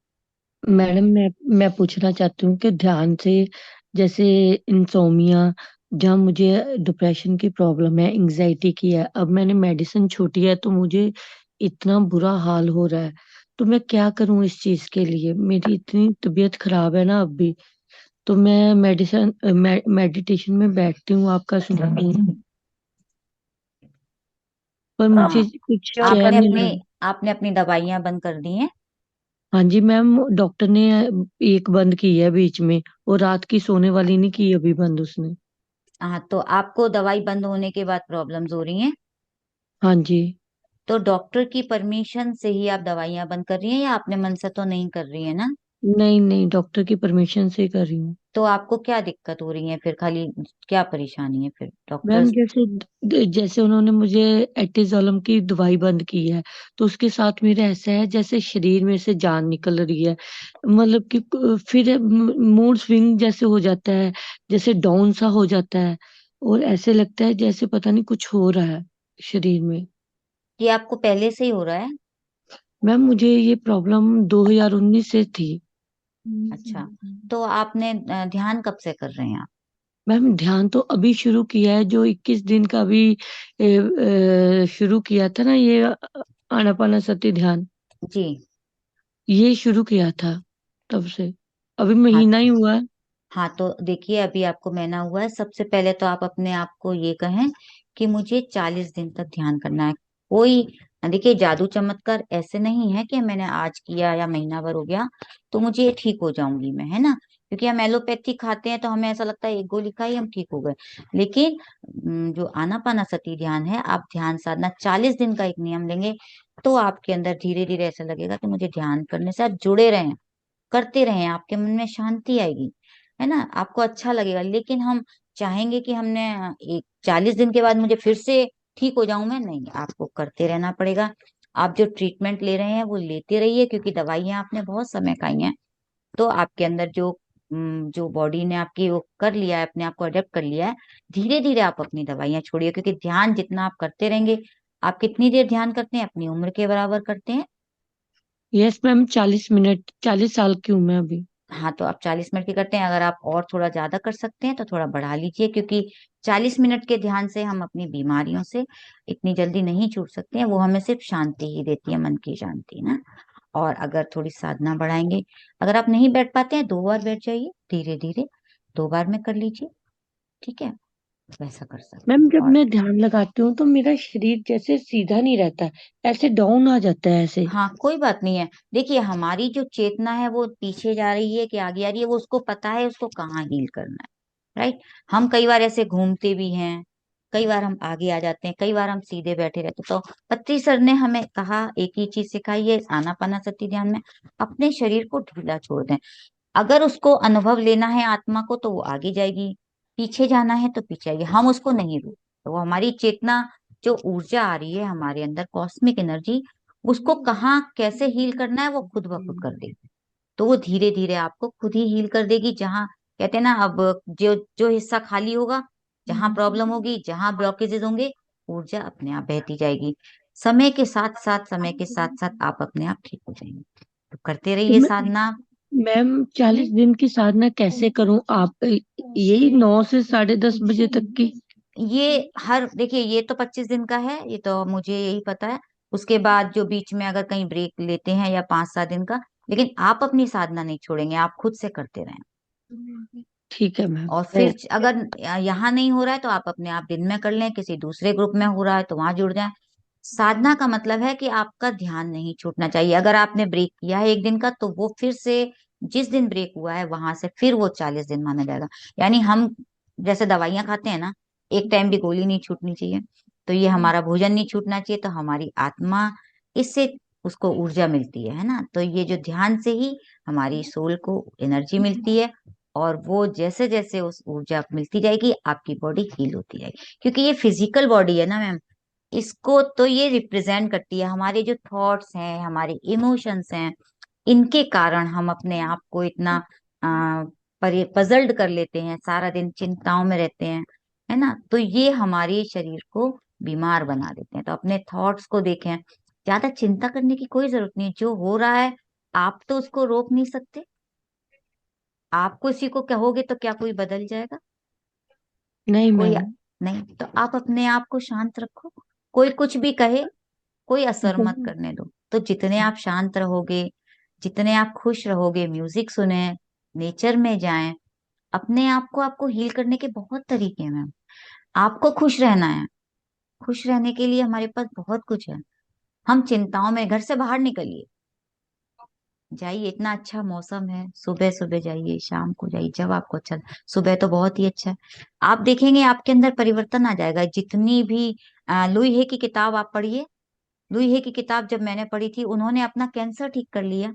मैडम मैं पूछना चाहती हूँ कि ध्यान से, जैसे इंसोमिया, जहाँ मुझे डिप्रेशन की प्रॉब्लम है, एंजाइटी की है, अब मैंने मेडिसिन छूटी है तो मुझे इतना बुरा हाल हो रहा है। तो मैं क्या करूँ इस चीज के लिए? मेरी इतनी तबीयत खराब है ना अब भी। तो मैं मेडिटेशन में बैठती हूँ, आपका सुनती हूँ, पर मुझे हाँ, कुछ आपने चैन नहीं अपनी है। आपने अपनी दवाइयां बंद कर दी हैं? हाँ जी मैम, डॉक्टर ने एक बंद की है बीच में, और रात की सोने वाली नहीं की अभी बंद उसने। हाँ, तो आपको दवाई बंद होने के बाद प्रॉब्लम्स हो रही हैं? हाँ जी। तो डॉक्टर की परमिशन से ही आप दवाइयां बंद कर रही हैं, या अपने मन से तो नहीं कर रही है ना? नहीं नहीं, डॉक्टर की परमिशन से कर रही हूँ। तो आपको क्या दिक्कत हो रही है फिर? खाली क्या परेशानी है फिर मैम डॉक्टर्स? जैसे उन्होंने मुझे एटिजोलम की दवाई बंद की है, तो उसके साथ मेरा ऐसा है जैसे शरीर में से जान निकल रही है। मतलब कि फिर मूड स्विंग जैसे हो जाता है, जैसे डाउन सा हो जाता है, और ऐसे लगता है जैसे पता नहीं कुछ हो रहा है। शरीर में। ये आपको पहले से ही हो रहा है? मैम मुझे ये प्रॉब्लम 2019 से थी। अच्छा, तो आपने ध्यान कब से कर रहे हैं आप? मैम ध्यान तो अभी शुरू किया है, जो 21 दिन का अभी शुरू किया था ना, ये आनापानासती ध्यान, जी। ये शुरू किया था तब से, अभी हाँ, महीना ही हुआ है। हाँ, तो देखिए अभी आपको महीना हुआ है। सबसे पहले तो आप अपने आप को ये कहें कि मुझे 40 दिन तक ध्यान करना है। कोई देखिए जादू चमत्कार ऐसे नहीं है कि मैंने आज किया या महीना भर हो गया तो मुझे ठीक हो जाऊंगी मैं, है ना। क्योंकि हम एलोपैथी खाते हैं तो हमें ऐसा लगता है एक गोली खाई हम ठीक हो गए। लेकिन जो आनापानासती ध्यान है, आप ध्यान साधना 40 दिन का एक नियम लेंगे तो आपके अंदर धीरे धीरे ऐसा लगेगा कि मुझे ध्यान करने से आप जुड़े रहें, करते रहें, आपके मन में शांति आएगी, है ना, आपको अच्छा लगेगा। लेकिन हम चाहेंगे कि हमने एक 40 दिन के बाद मुझे फिर से ठीक हो जाऊं मैं, नहीं, आपको करते रहना पड़ेगा। आप जो ट्रीटमेंट ले रहे हैं वो लेते रहिए, क्योंकि दवाइयां आपने बहुत समय खाई हैं तो आपके अंदर जो बॉडी ने आपकी वो कर लिया है, अपने आप को अडेप्ट कर लिया है। धीरे धीरे आप अपनी दवाइयां छोड़िए, क्योंकि ध्यान जितना आप करते रहेंगे, आप कितनी देर ध्यान करते हैं? अपनी उम्र के बराबर करते हैं। यस मैम, 40 मिनट, 40 साल की हूँ मैं अभी। हाँ, तो आप 40 मिनट की करते हैं। अगर आप और थोड़ा ज्यादा कर सकते हैं तो थोड़ा बढ़ा लीजिए, क्योंकि 40 मिनट के ध्यान से हम अपनी बीमारियों से इतनी जल्दी नहीं छूट सकते हैं। वो हमें सिर्फ शांति ही देती है, मन की शांति ना। और अगर थोड़ी साधना बढ़ाएंगे, अगर आप नहीं बैठ पाते हैं 2 बार बैठ जाइए, धीरे धीरे 2 बार में कर लीजिए, ठीक है, वैसा कर सकते मैम हैं। जब और मैं ध्यान लगाती हूँ तो मेरा शरीर जैसे सीधा नहीं रहता है, ऐसे डाउन आ जाता है ऐसे। हाँ, कोई बात नहीं है। देखिए हमारी जो चेतना है वो पीछे जा रही है कि आगे आ रही है, वो उसको पता है उसको कहाँ हील करना है, राइट। हम कई बार ऐसे घूमते भी हैं, कई बार हम आगे आ जाते हैं, कई बार हम सीधे बैठे रहते हैं। तो पत्री सर ने हमें कहा, एक ही चीज सिखाई है आनापानासती ध्यान में, अपने शरीर को ढीला छोड़ दें। अगर उसको अनुभव लेना है आत्मा को तो वो आगे जाएगी, पीछे जाना है तो पीछे आएगी, हम उसको नहीं रोक। तो वो हमारी चेतना, जो ऊर्जा आ रही है हमारे अंदर, कॉस्मिक एनर्जी, उसको कहाँ कैसे हील करना है वो खुद ब खुद कर देगी। तो वो धीरे धीरे आपको खुद ही हील कर देगी। जहाँ कहते हैं ना, अब जो जो हिस्सा खाली होगा, जहाँ प्रॉब्लम होगी, जहाँ ब्लॉकेजेस होंगे, ऊर्जा अपने आप बहती जाएगी। समय के साथ साथ आप अपने आप ठीक हो जाएंगे। तो करते तो रहिए साधना। मैम 40 दिन की साधना कैसे करूं आप, यही 9 से 10:30 बजे तक की? ये हर देखिए, ये तो 25 दिन का है, ये तो मुझे यही पता है। उसके बाद जो बीच में अगर कहीं ब्रेक लेते हैं या 5-7 दिन का, लेकिन आप अपनी साधना नहीं छोड़ेंगे, आप खुद से करते रहें। ठीक है मैम। और फिर अगर यहाँ नहीं हो रहा है तो आप अपने आप दिन में कर लें, किसी दूसरे ग्रुप में हो रहा है तो वहां जुड़ जाएं। साधना का मतलब है कि आपका ध्यान नहीं छूटना चाहिए। अगर आपने ब्रेक किया है एक दिन का तो वो फिर से, जिस दिन ब्रेक हुआ है वहां से फिर वो 40 दिन माना जाएगा। यानी हम जैसे दवाइयां खाते हैं ना, एक टाइम भी गोली नहीं छूटनी चाहिए, तो ये हमारा भोजन नहीं छूटना चाहिए, तो हमारी आत्मा, इससे उसको ऊर्जा मिलती है ना। तो ये जो ध्यान से ही हमारी सोल को एनर्जी मिलती है, और वो जैसे जैसे उस ऊर्जा मिलती जाएगी आपकी बॉडी हील होती जाएगी। क्योंकि ये फिजिकल बॉडी है ना मैम, इसको तो ये रिप्रेजेंट करती है। हमारे जो थॉट्स हैं, हमारे इमोशंस हैं, इनके कारण हम अपने आप को इतना पजल्ड कर लेते हैं, सारा दिन चिंताओं में रहते हैं, है ना। तो ये हमारे शरीर को बीमार बना देते हैं। तो अपने थॉट्स को देखें, ज्यादा चिंता करने की कोई जरूरत नहीं। जो हो रहा है आप तो उसको रोक नहीं सकते, आप किसी को कहोगे तो क्या कोई बदल जाएगा? नहीं कोई मैम। नहीं। तो आप अपने आप को शांत रखो, कोई कुछ भी कहे कोई असर मत करने दो। तो जितने आप शांत रहोगे, जितने आप खुश रहोगे, म्यूजिक सुने, नेचर में जाएं, अपने आप को, आपको हील करने के बहुत तरीके हैं मैम। आपको खुश रहना है, खुश रहने के लिए हमारे पास बहुत कुछ है। हम चिंताओं में, घर से बाहर निकलिए, जाइए, इतना अच्छा मौसम है, सुबह सुबह जाइए, शाम को जाइए, जब आपको अच्छा। सुबह तो बहुत ही अच्छा है, आप देखेंगे आपके अंदर परिवर्तन आ जाएगा। जितनी भी लुई है की किताब आप पढ़िए, लुई है की किताब जब मैंने पढ़ी थी, उन्होंने अपना कैंसर ठीक कर लिया।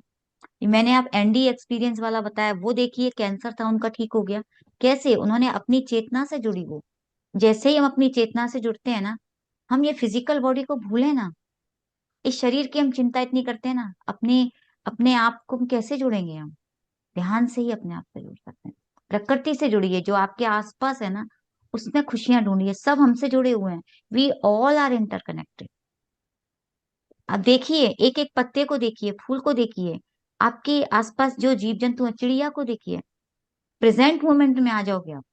मैंने आप एनडी एक्सपीरियंस वाला बताया, वो देखिए, कैंसर था उनका, ठीक हो गया। कैसे? उन्होंने अपनी चेतना से जुड़ी वो। जैसे ही हम अपनी चेतना से जुड़ते हैं ना, हम ये फिजिकल बॉडी को भूले ना, इस शरीर की हम चिंता इतनी करते हैं ना, अपने अपने आप को हम कैसे जुड़ेंगे? हम ध्यान से ही अपने आप से जुड़ सकते हैं। प्रकृति से जुड़िए, जो आपके आसपास है ना, उसमें खुशियां ढूंढिए। सब हमसे जुड़े हुए हैं, वी ऑल आर इंटरकनेक्टेड। अब देखिए, एक एक पत्ते को देखिए, फूल को देखिए, आपके आसपास जो जीव जंतु हैं, चिड़िया को देखिए। प्रेजेंट मोमेंट में आ जाओगे आप,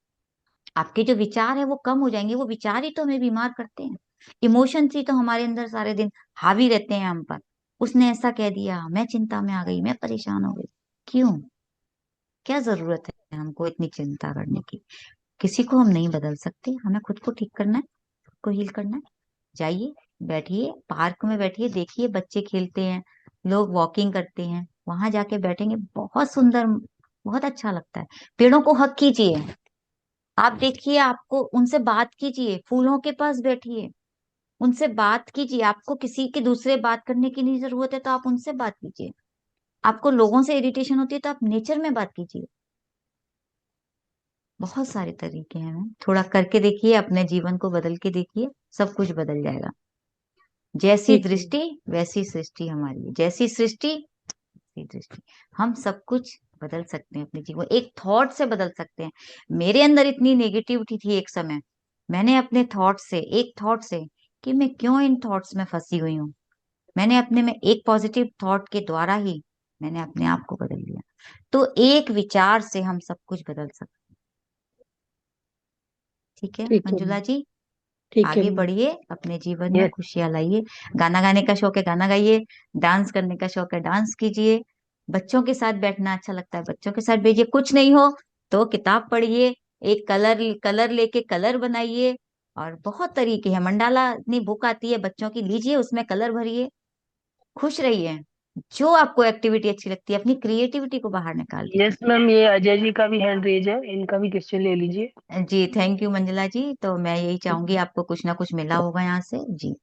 आपके जो विचार है वो कम हो जाएंगे। वो विचार ही तो हमें बीमार करते हैं। इमोशंस ही तो हमारे अंदर सारे दिन हावी रहते हैं हम पर। उसने ऐसा कह दिया, मैं चिंता में आ गई, मैं परेशान हो गई। क्यों? क्या जरूरत है हमको इतनी चिंता करने की? किसी को हम नहीं बदल सकते, हमें खुद को ठीक करना है, खुद को हील करना है। जाइए, बैठिए पार्क में, बैठिए, देखिए बच्चे खेलते हैं, लोग वॉकिंग करते हैं, वहां जाके बैठेंगे, बहुत सुंदर, बहुत अच्छा लगता है। पेड़ों को हक कीजिए, आप देखिए, आपको उनसे बात कीजिए, फूलों के पास बैठिए, उनसे बात कीजिए। आपको किसी के दूसरे बात करने की नहीं जरूरत है तो आप उनसे बात कीजिए। आपको लोगों से इरिटेशन होती है तो आप नेचर में बात कीजिए। बहुत सारे तरीके हैं मैम, थोड़ा करके देखिए, अपने जीवन को बदल के देखिए, सब कुछ बदल जाएगा। जैसी ठीक है। दृष्टि वैसी सृष्टि हमारी है, जैसी सृष्टि वैसी दृष्टि। हम सब कुछ बदल सकते हैं, अपने जीवन एक थॉट से बदल सकते हैं। मेरे अंदर इतनी नेगेटिविटी थी एक समय, मैंने अपने थॉट से, एक थॉट से, कि मैं क्यों इन थॉट्स में फंसी हुई हूँ, मैंने अपने में एक पॉजिटिव थॉट के द्वारा ही मैंने अपने आप को बदल लिया। तो एक विचार से हम सब कुछ बदल सकते। ठीक है ठीक है मंजुला जी, ठीक है आगे बढ़िए, अपने जीवन में यस। खुशियां लाइए। गाना गाने का शौक है, गाना गाइए। डांस करने का शौक है, डांस कीजिए। बच्चों के साथ बैठना अच्छा लगता है, बच्चों के साथ भेजिए। कुछ नहीं हो तो किताब पढ़िए, एक कलर कलर लेके कलर बनाइए। और बहुत तरीके हैं, मंडाला इतनी बुक आती है बच्चों की, लीजिए उसमें कलर भरिए, खुश रहिए। जो आपको एक्टिविटी अच्छी लगती है, अपनी क्रिएटिविटी को बाहर निकालिए। यस मैम, ये अजय जी का भी हैंड रेज है, इनका भी क्वेश्चन ले लीजिए। जी थैंक यू मंजुला जी, तो मैं यही चाहूंगी आपको कुछ ना कुछ मिला होगा यहाँ से जी।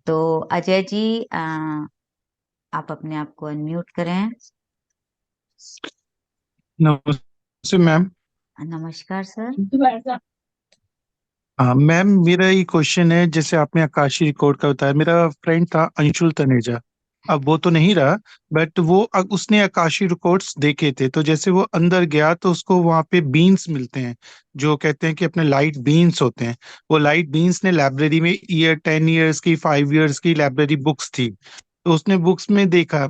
तो अजय जी, आप अपने आप को अनम्यूट करें। नमस्ते मैम। नमस्कार सर। हाँ मैम, मेरा ये क्वेश्चन है, जैसे आपने आकाशी रिकॉर्ड का बताया, मेरा फ्रेंड था अंशुल तनेजा, अब वो तो नहीं रहा, बट वो उसने आकाशी रिकॉर्ड्स देखे थे। तो जैसे वो अंदर गया तो उसको वहाँ पे बीन्स मिलते हैं, जो कहते हैं कि अपने लाइट बीन्स होते हैं। वो लाइट बीन्स ने लाइब्रेरी में 10 ईयर्स की, 5 ईयर्स की लाइब्रेरी बुक्स थी, तो उसने बुक्स में देखा,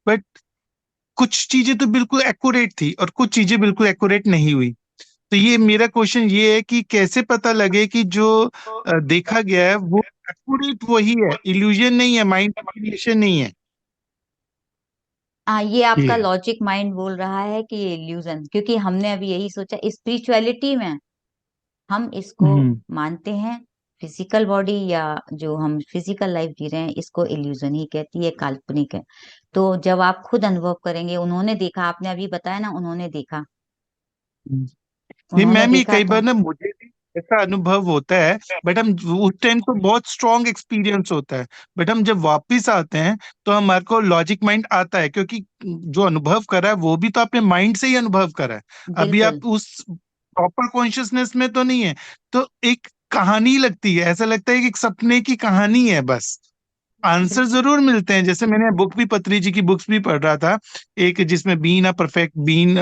बट कुछ चीजें तो बिल्कुल एक्यूरेट थी और कुछ चीजें बिल्कुल एक्यूरेट नहीं हुई। तो ये मेरा क्वेश्चन ये है कि कैसे पता लगे कि जो देखा गया है वो एक्यूरेट वही है, इल्यूजन नहीं है, माइंड क्रिएशन नहीं है। ये आपका ये लॉजिक माइंड बोल रहा है कि ये इल्यूजन, क्योंकि हमने अभी यही सोचा, स्पिरिचुअलिटी में हम इसको हम्म मानते हैं। फिजिकल बॉडी या जो हम फिजिकल लाइफ जी रहे हैं, इसको इल्यूजन ही कहती है, काल्पनिक है। तो जब आप खुद अनुभव करेंगे, उन्होंने देखा, आपने अभी बताया ना, उन्होंने देखा, हम्म। नहीं उन्होंने मैम, ये देखा कई तो। बार ना मुझे भी ऐसा अनुभव होता है, बट हम उस टाइम तो बहुत स्ट्रॉन्ग एक्सपीरियंस होता है, बट हम जब वापस आते हैं तो हमारे को लॉजिक माइंड आता है, क्योंकि जो अनुभव करा है वो भी तो अपने माइंड से ही अनुभव करा है। अभी बिल्कुल। आप उस प्रॉपर कॉन्शियसनेस में तो नहीं है, तो एक कहानी लगती है, ऐसा लगता है कि एक सपने की कहानी है बस। आंसर जरूर मिलते हैं, जैसे मैंने बुक भी, पत्री जी की बुक्स भी पढ़ रहा था, एक जिसमें been a perfect been,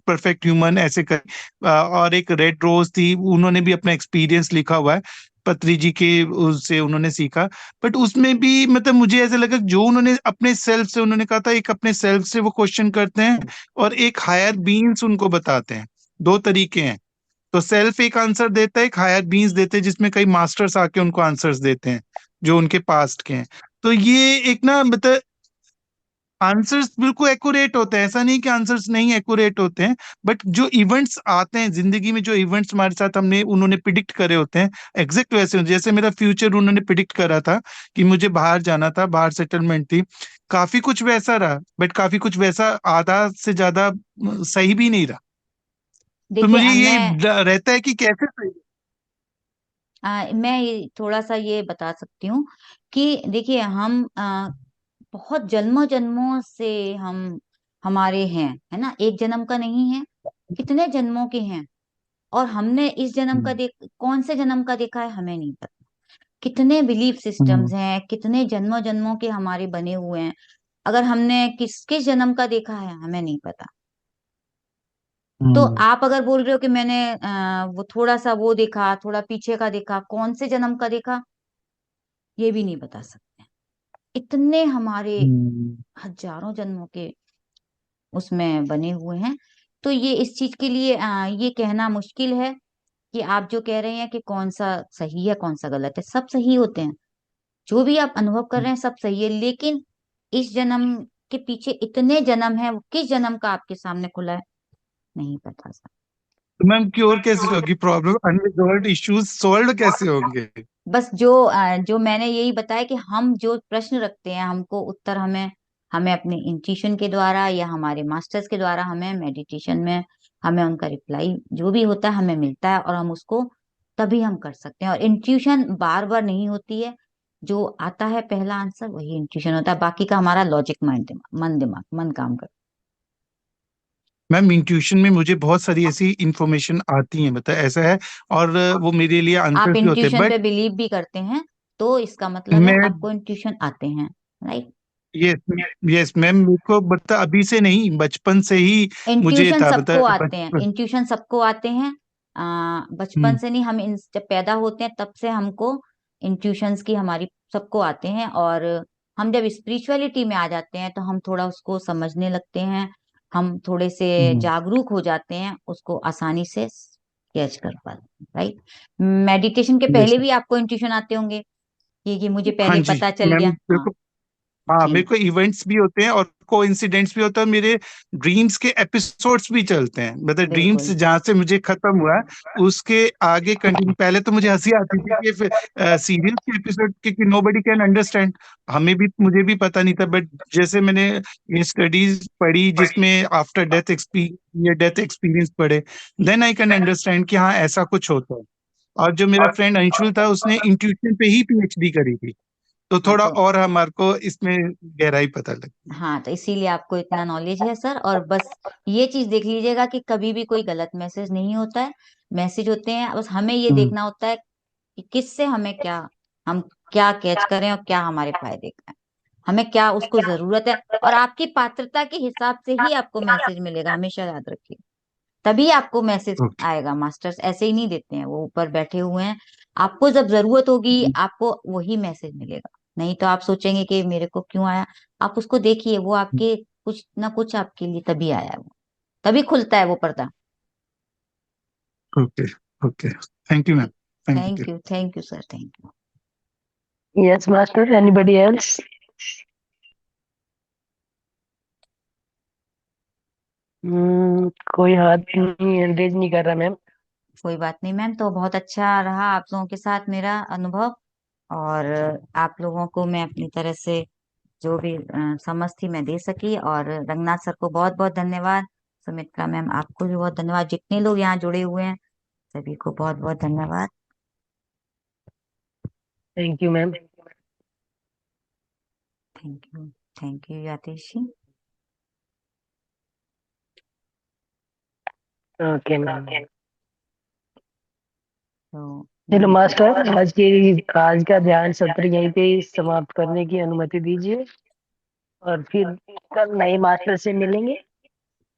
perfect human ऐसे कर, और एक रेड रोज थी, उन्होंने भी अपना एक्सपीरियंस लिखा हुआ है, पत्री जी के उससे उन्होंने सीखा। बट उसमें भी मतलब मुझे ऐसा लगा जो उन्होंने अपने सेल्फ से, उन्होंने कहा था एक अपने सेल्फ से वो क्वेश्चन करते हैं और एक हायर बीन्स उनको बताते हैं। दो तरीके हैं, तो सेल्फ एक आंसर देता है, एक हायर बीन्स देते हैं, जिसमें कई मास्टर्स आके उनको आंसर्स देते हैं जो उनके पास्ट के हैं। तो ये एक ना मतलब आंसर्स बिल्कुल एक्यूरेट होते हैं, ऐसा नहीं कि आंसर्स नहीं एक्यूरेट होते हैं, बट जो इवेंट्स आते हैं जिंदगी में, जो इवेंट्स हमारे साथ हमने उन्होंने प्रिडिक्ट करे होते हैं, एग्जैक्ट वैसे होते हैं। जैसे मेरा फ्यूचर उन्होंने प्रिडिक्ट करा था कि मुझे बाहर जाना था, बाहर सेटलमेंट थी, काफी कुछ वैसा रहा, बट काफी कुछ वैसा आधा से ज्यादा सही भी नहीं रहा। तो देखिए मुझे ये मैं रहता है कि कैसे सही। मैं ये थोड़ा सा ये बता सकती हूँ कि देखिए, हम बहुत जन्मों जन्मों से हम हमारे हैं, है ना, एक जन्म का नहीं है, कितने जन्मों के हैं। और हमने इस जन्म का हम्म कौन से जन्म का देखा है हमें नहीं पता। कितने बिलीफ हम्म सिस्टम्स हैं, कितने जन्मों जन्मों के हमारे बने हुए हैं। अगर हमने किस किस जन्म का देखा है हमें नहीं पता। तो हम्म आप अगर बोल रहे हो कि मैंने वो थोड़ा सा वो देखा, थोड़ा पीछे का देखा, कौन से जन्म का देखा, ये भी नहीं बता सकते। इतने हमारे हम्म हजारों जन्मों के उसमें बने हुए हैं। तो ये इस चीज के लिए ये कहना मुश्किल है कि आप जो कह रहे हैं कि कौन सा सही है कौन सा गलत है। सब सही होते हैं, जो भी आप अनुभव कर रहे हैं सब सही है, लेकिन इस जन्म के पीछे इतने जन्म है, वो किस जन्म का आपके सामने खुला है नहीं पता सर। तो मैम क्योर कैसे होगी प्रॉब्लम, अनरिजॉल्व्ड इश्यूज सॉल्व कैसे होंगे? बस जो मैंने यही बताया कि हम जो प्रश्न रखते हैं, हमको उत्तर हमें हमें अपने इंट्यूशन के द्वारा या हमारे मास्टर्स के द्वारा, हमें मेडिटेशन में हमें उनका रिप्लाई जो भी होता है हमें मिलता है, और हम उसको तभी हम कर सकते हैं। और इंट्यूशन बार बार नहीं होती है, जो आता है पहला आंसर वही इंट्यूशन होता है, बाकी का हमारा लॉजिक माइंड दिमाग मन काम करता मैम इंट्यूशन में मुझे बहुत सारी ऐसी इंफॉर्मेशन आती है, मतलब ऐसा है, और वो मेरे लिए है। आप आंसर्स भी होते हैं, इंट्यूशन पे बट बिलीव भी करते हैं, तो इसका मतलब है मैं आपको इंट्यूशन आते हैं, राइट। यस यस मैम, मेरे को बता अभी से नहीं, बचपन से ही मुझे इंट्यूशन था, बता सबको आते हैं, बचपन। इंट्यूशन सबको आते हैं। बचपन हम्म से नहीं, हम जब पैदा होते हैं तब से हमको इंट्यूशंस की हमारी सबको आते हैं। और हम जब स्पिरिचुअलिटी में आ जाते हैं तो हम थोड़ा उसको समझने लगते हैं, हम थोड़े से हम्म, जागरूक हो जाते हैं, उसको आसानी से कैच कर पाते हैं, राइट। मेडिटेशन के यस। पहले भी आपको इंट्यूशन आते होंगे कि मुझे हाँ पहले जी पता चल मैम, गया। मेरे हाँ को, हाँ जी, मेरे को इवेंट्स भी होते हैं और कोइंसिडेंट्स भी होता है, मेरे ड्रीम्स के एपिसोड्स भी चलते हैं, मतलब ड्रीम्स बिल्कुल जहाँ से मुझे खत्म हुआ उसके आगे कंटिन्यू। पहले तो मुझे हंसी आती थी कि सीरियल के एपिसोड के नो बडी कैन अंडरस्टैंड, हमें भी मुझे भी पता नहीं था, बट जैसे मैंने ये स्टडीज पढ़ी जिसमें आफ्टर डेथ एक्सपीरियंस, ये डेथ एक्सपीरियंस पढ़े, देन आई कैन अंडरस्टैंड कि हाँ ऐसा कुछ होता है। और जो मेरा फ्रेंड अंशुल था उसने इंट्यूशन पे ही पीएचडी करी थी, तो हाँ। थोड़ा तो और हमारे को इसमें गहराई पता लगती है। हाँ, तो इसीलिए आपको इतना नॉलेज है सर। और बस ये चीज देख लीजिएगा कि कभी भी कोई गलत मैसेज नहीं होता है, मैसेज होते हैं, बस हमें ये हम्म देखना होता है कि किससे हमें क्या, हम क्या कैच करें और क्या हमारे फायदे का है, हमें क्या उसको जरूरत है। और आपकी पात्रता के हिसाब से ही आपको मैसेज मिलेगा, हमेशा याद रखिए। तभी आपको मैसेज ओके। आएगा। मास्टर्स ऐसे ही नहीं देते हैं, वो ऊपर बैठे हुए हैं, आपको जब जरूरत होगी आपको वही मैसेज मिलेगा। नहीं तो आप सोचेंगे कि मेरे को क्यों आया। आप उसको देखिए, वो आपके कुछ ना कुछ आपके लिए तभी आया है, वो तभी खुलता है वो पर्दा। Okay. Okay, thank you ma'am, thank you. Thank you sir, thank you. Yes master, anybody else? कोई हाथ नहीं रेज नहीं कर रहा मैम। कोई बात नहीं मैम, तो बहुत अच्छा रहा आप लोगों के साथ मेरा अनुभव। और आप लोगों को मैं अपनी तरह से जो भी समझ थी मैं दे सकी। और रंगनाथ सर को बहुत बहुत धन्यवाद, सुमित्रा मैम आपको भी बहुत धन्यवाद, जितने लोग यहाँ जुड़े हुए हैं सभी को बहुत बहुत धन्यवाद। Thank you ma'am. Thank you, thank you Yatesh ji. Okay ma'am. तो चलो मैं तो मास्टर, आज का ध्यान सत्र यहीं पे समाप्त करने की अनुमति दीजिए, और फिर कल नए मास्टर से मिलेंगे।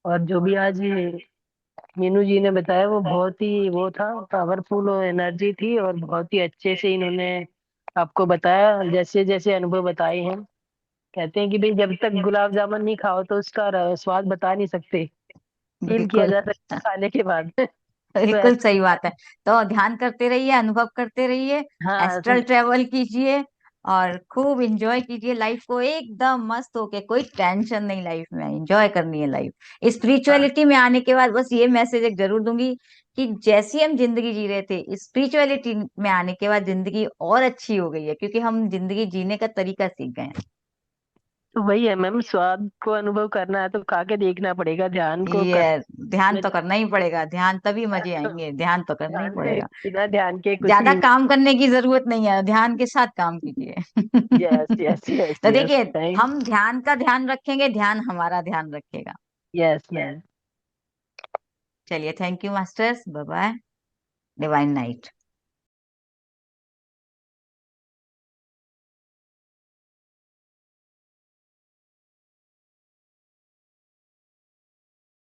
और जो भी आज मीनू जी ने बताया वो बहुत ही वो था, पावरफुल एनर्जी थी, और बहुत ही अच्छे से इन्होंने आपको बताया, जैसे जैसे अनुभव बताए हैं। कहते हैं कि भाई जब तक गुलाब जामुन नहीं खाओ तो उसका स्वाद बता नहीं सकते, फील किया बिल्कुल जा सकता है खाने के बाद। तो बिल्कुल ऐसा, सही बात है। तो ध्यान करते रहिए, अनुभव करते रहिए, हाँ एस्ट्रल ट्रेवल कीजिए और खूब एंजॉय कीजिए लाइफ को, एकदम मस्त होके। कोई टेंशन नहीं, लाइफ में एंजॉय करनी है लाइफ। स्पिरिचुअलिटी में आने के बाद बस ये मैसेज एक जरूर दूंगी कि जैसी हम जिंदगी जी रहे थे, स्पिरिचुअलिटी में आने के बाद जिंदगी और अच्छी हो गई है, क्योंकि हम जिंदगी जीने का तरीका सीख गए हैं। तो वही है मैम, स्वाद को अनुभव करना है तो खा के देखना पड़ेगा, ध्यान को ये ध्यान करने। तो करना ही पड़ेगा, ध्यान तभी मजे आएंगे, ध्यान तो करना ही पड़ेगा। बिना ध्यान के कुछ ज्यादा भी। काम करने की जरूरत नहीं है, ध्यान के साथ काम कीजिए। यस यस यस तो यस, देखिए, थैंक। हम ध्यान का ध्यान रखेंगे, ध्यान हमारा ध्यान रखेगा। Yes ma'am. चलिए, thank you masters, bye bye, divine night.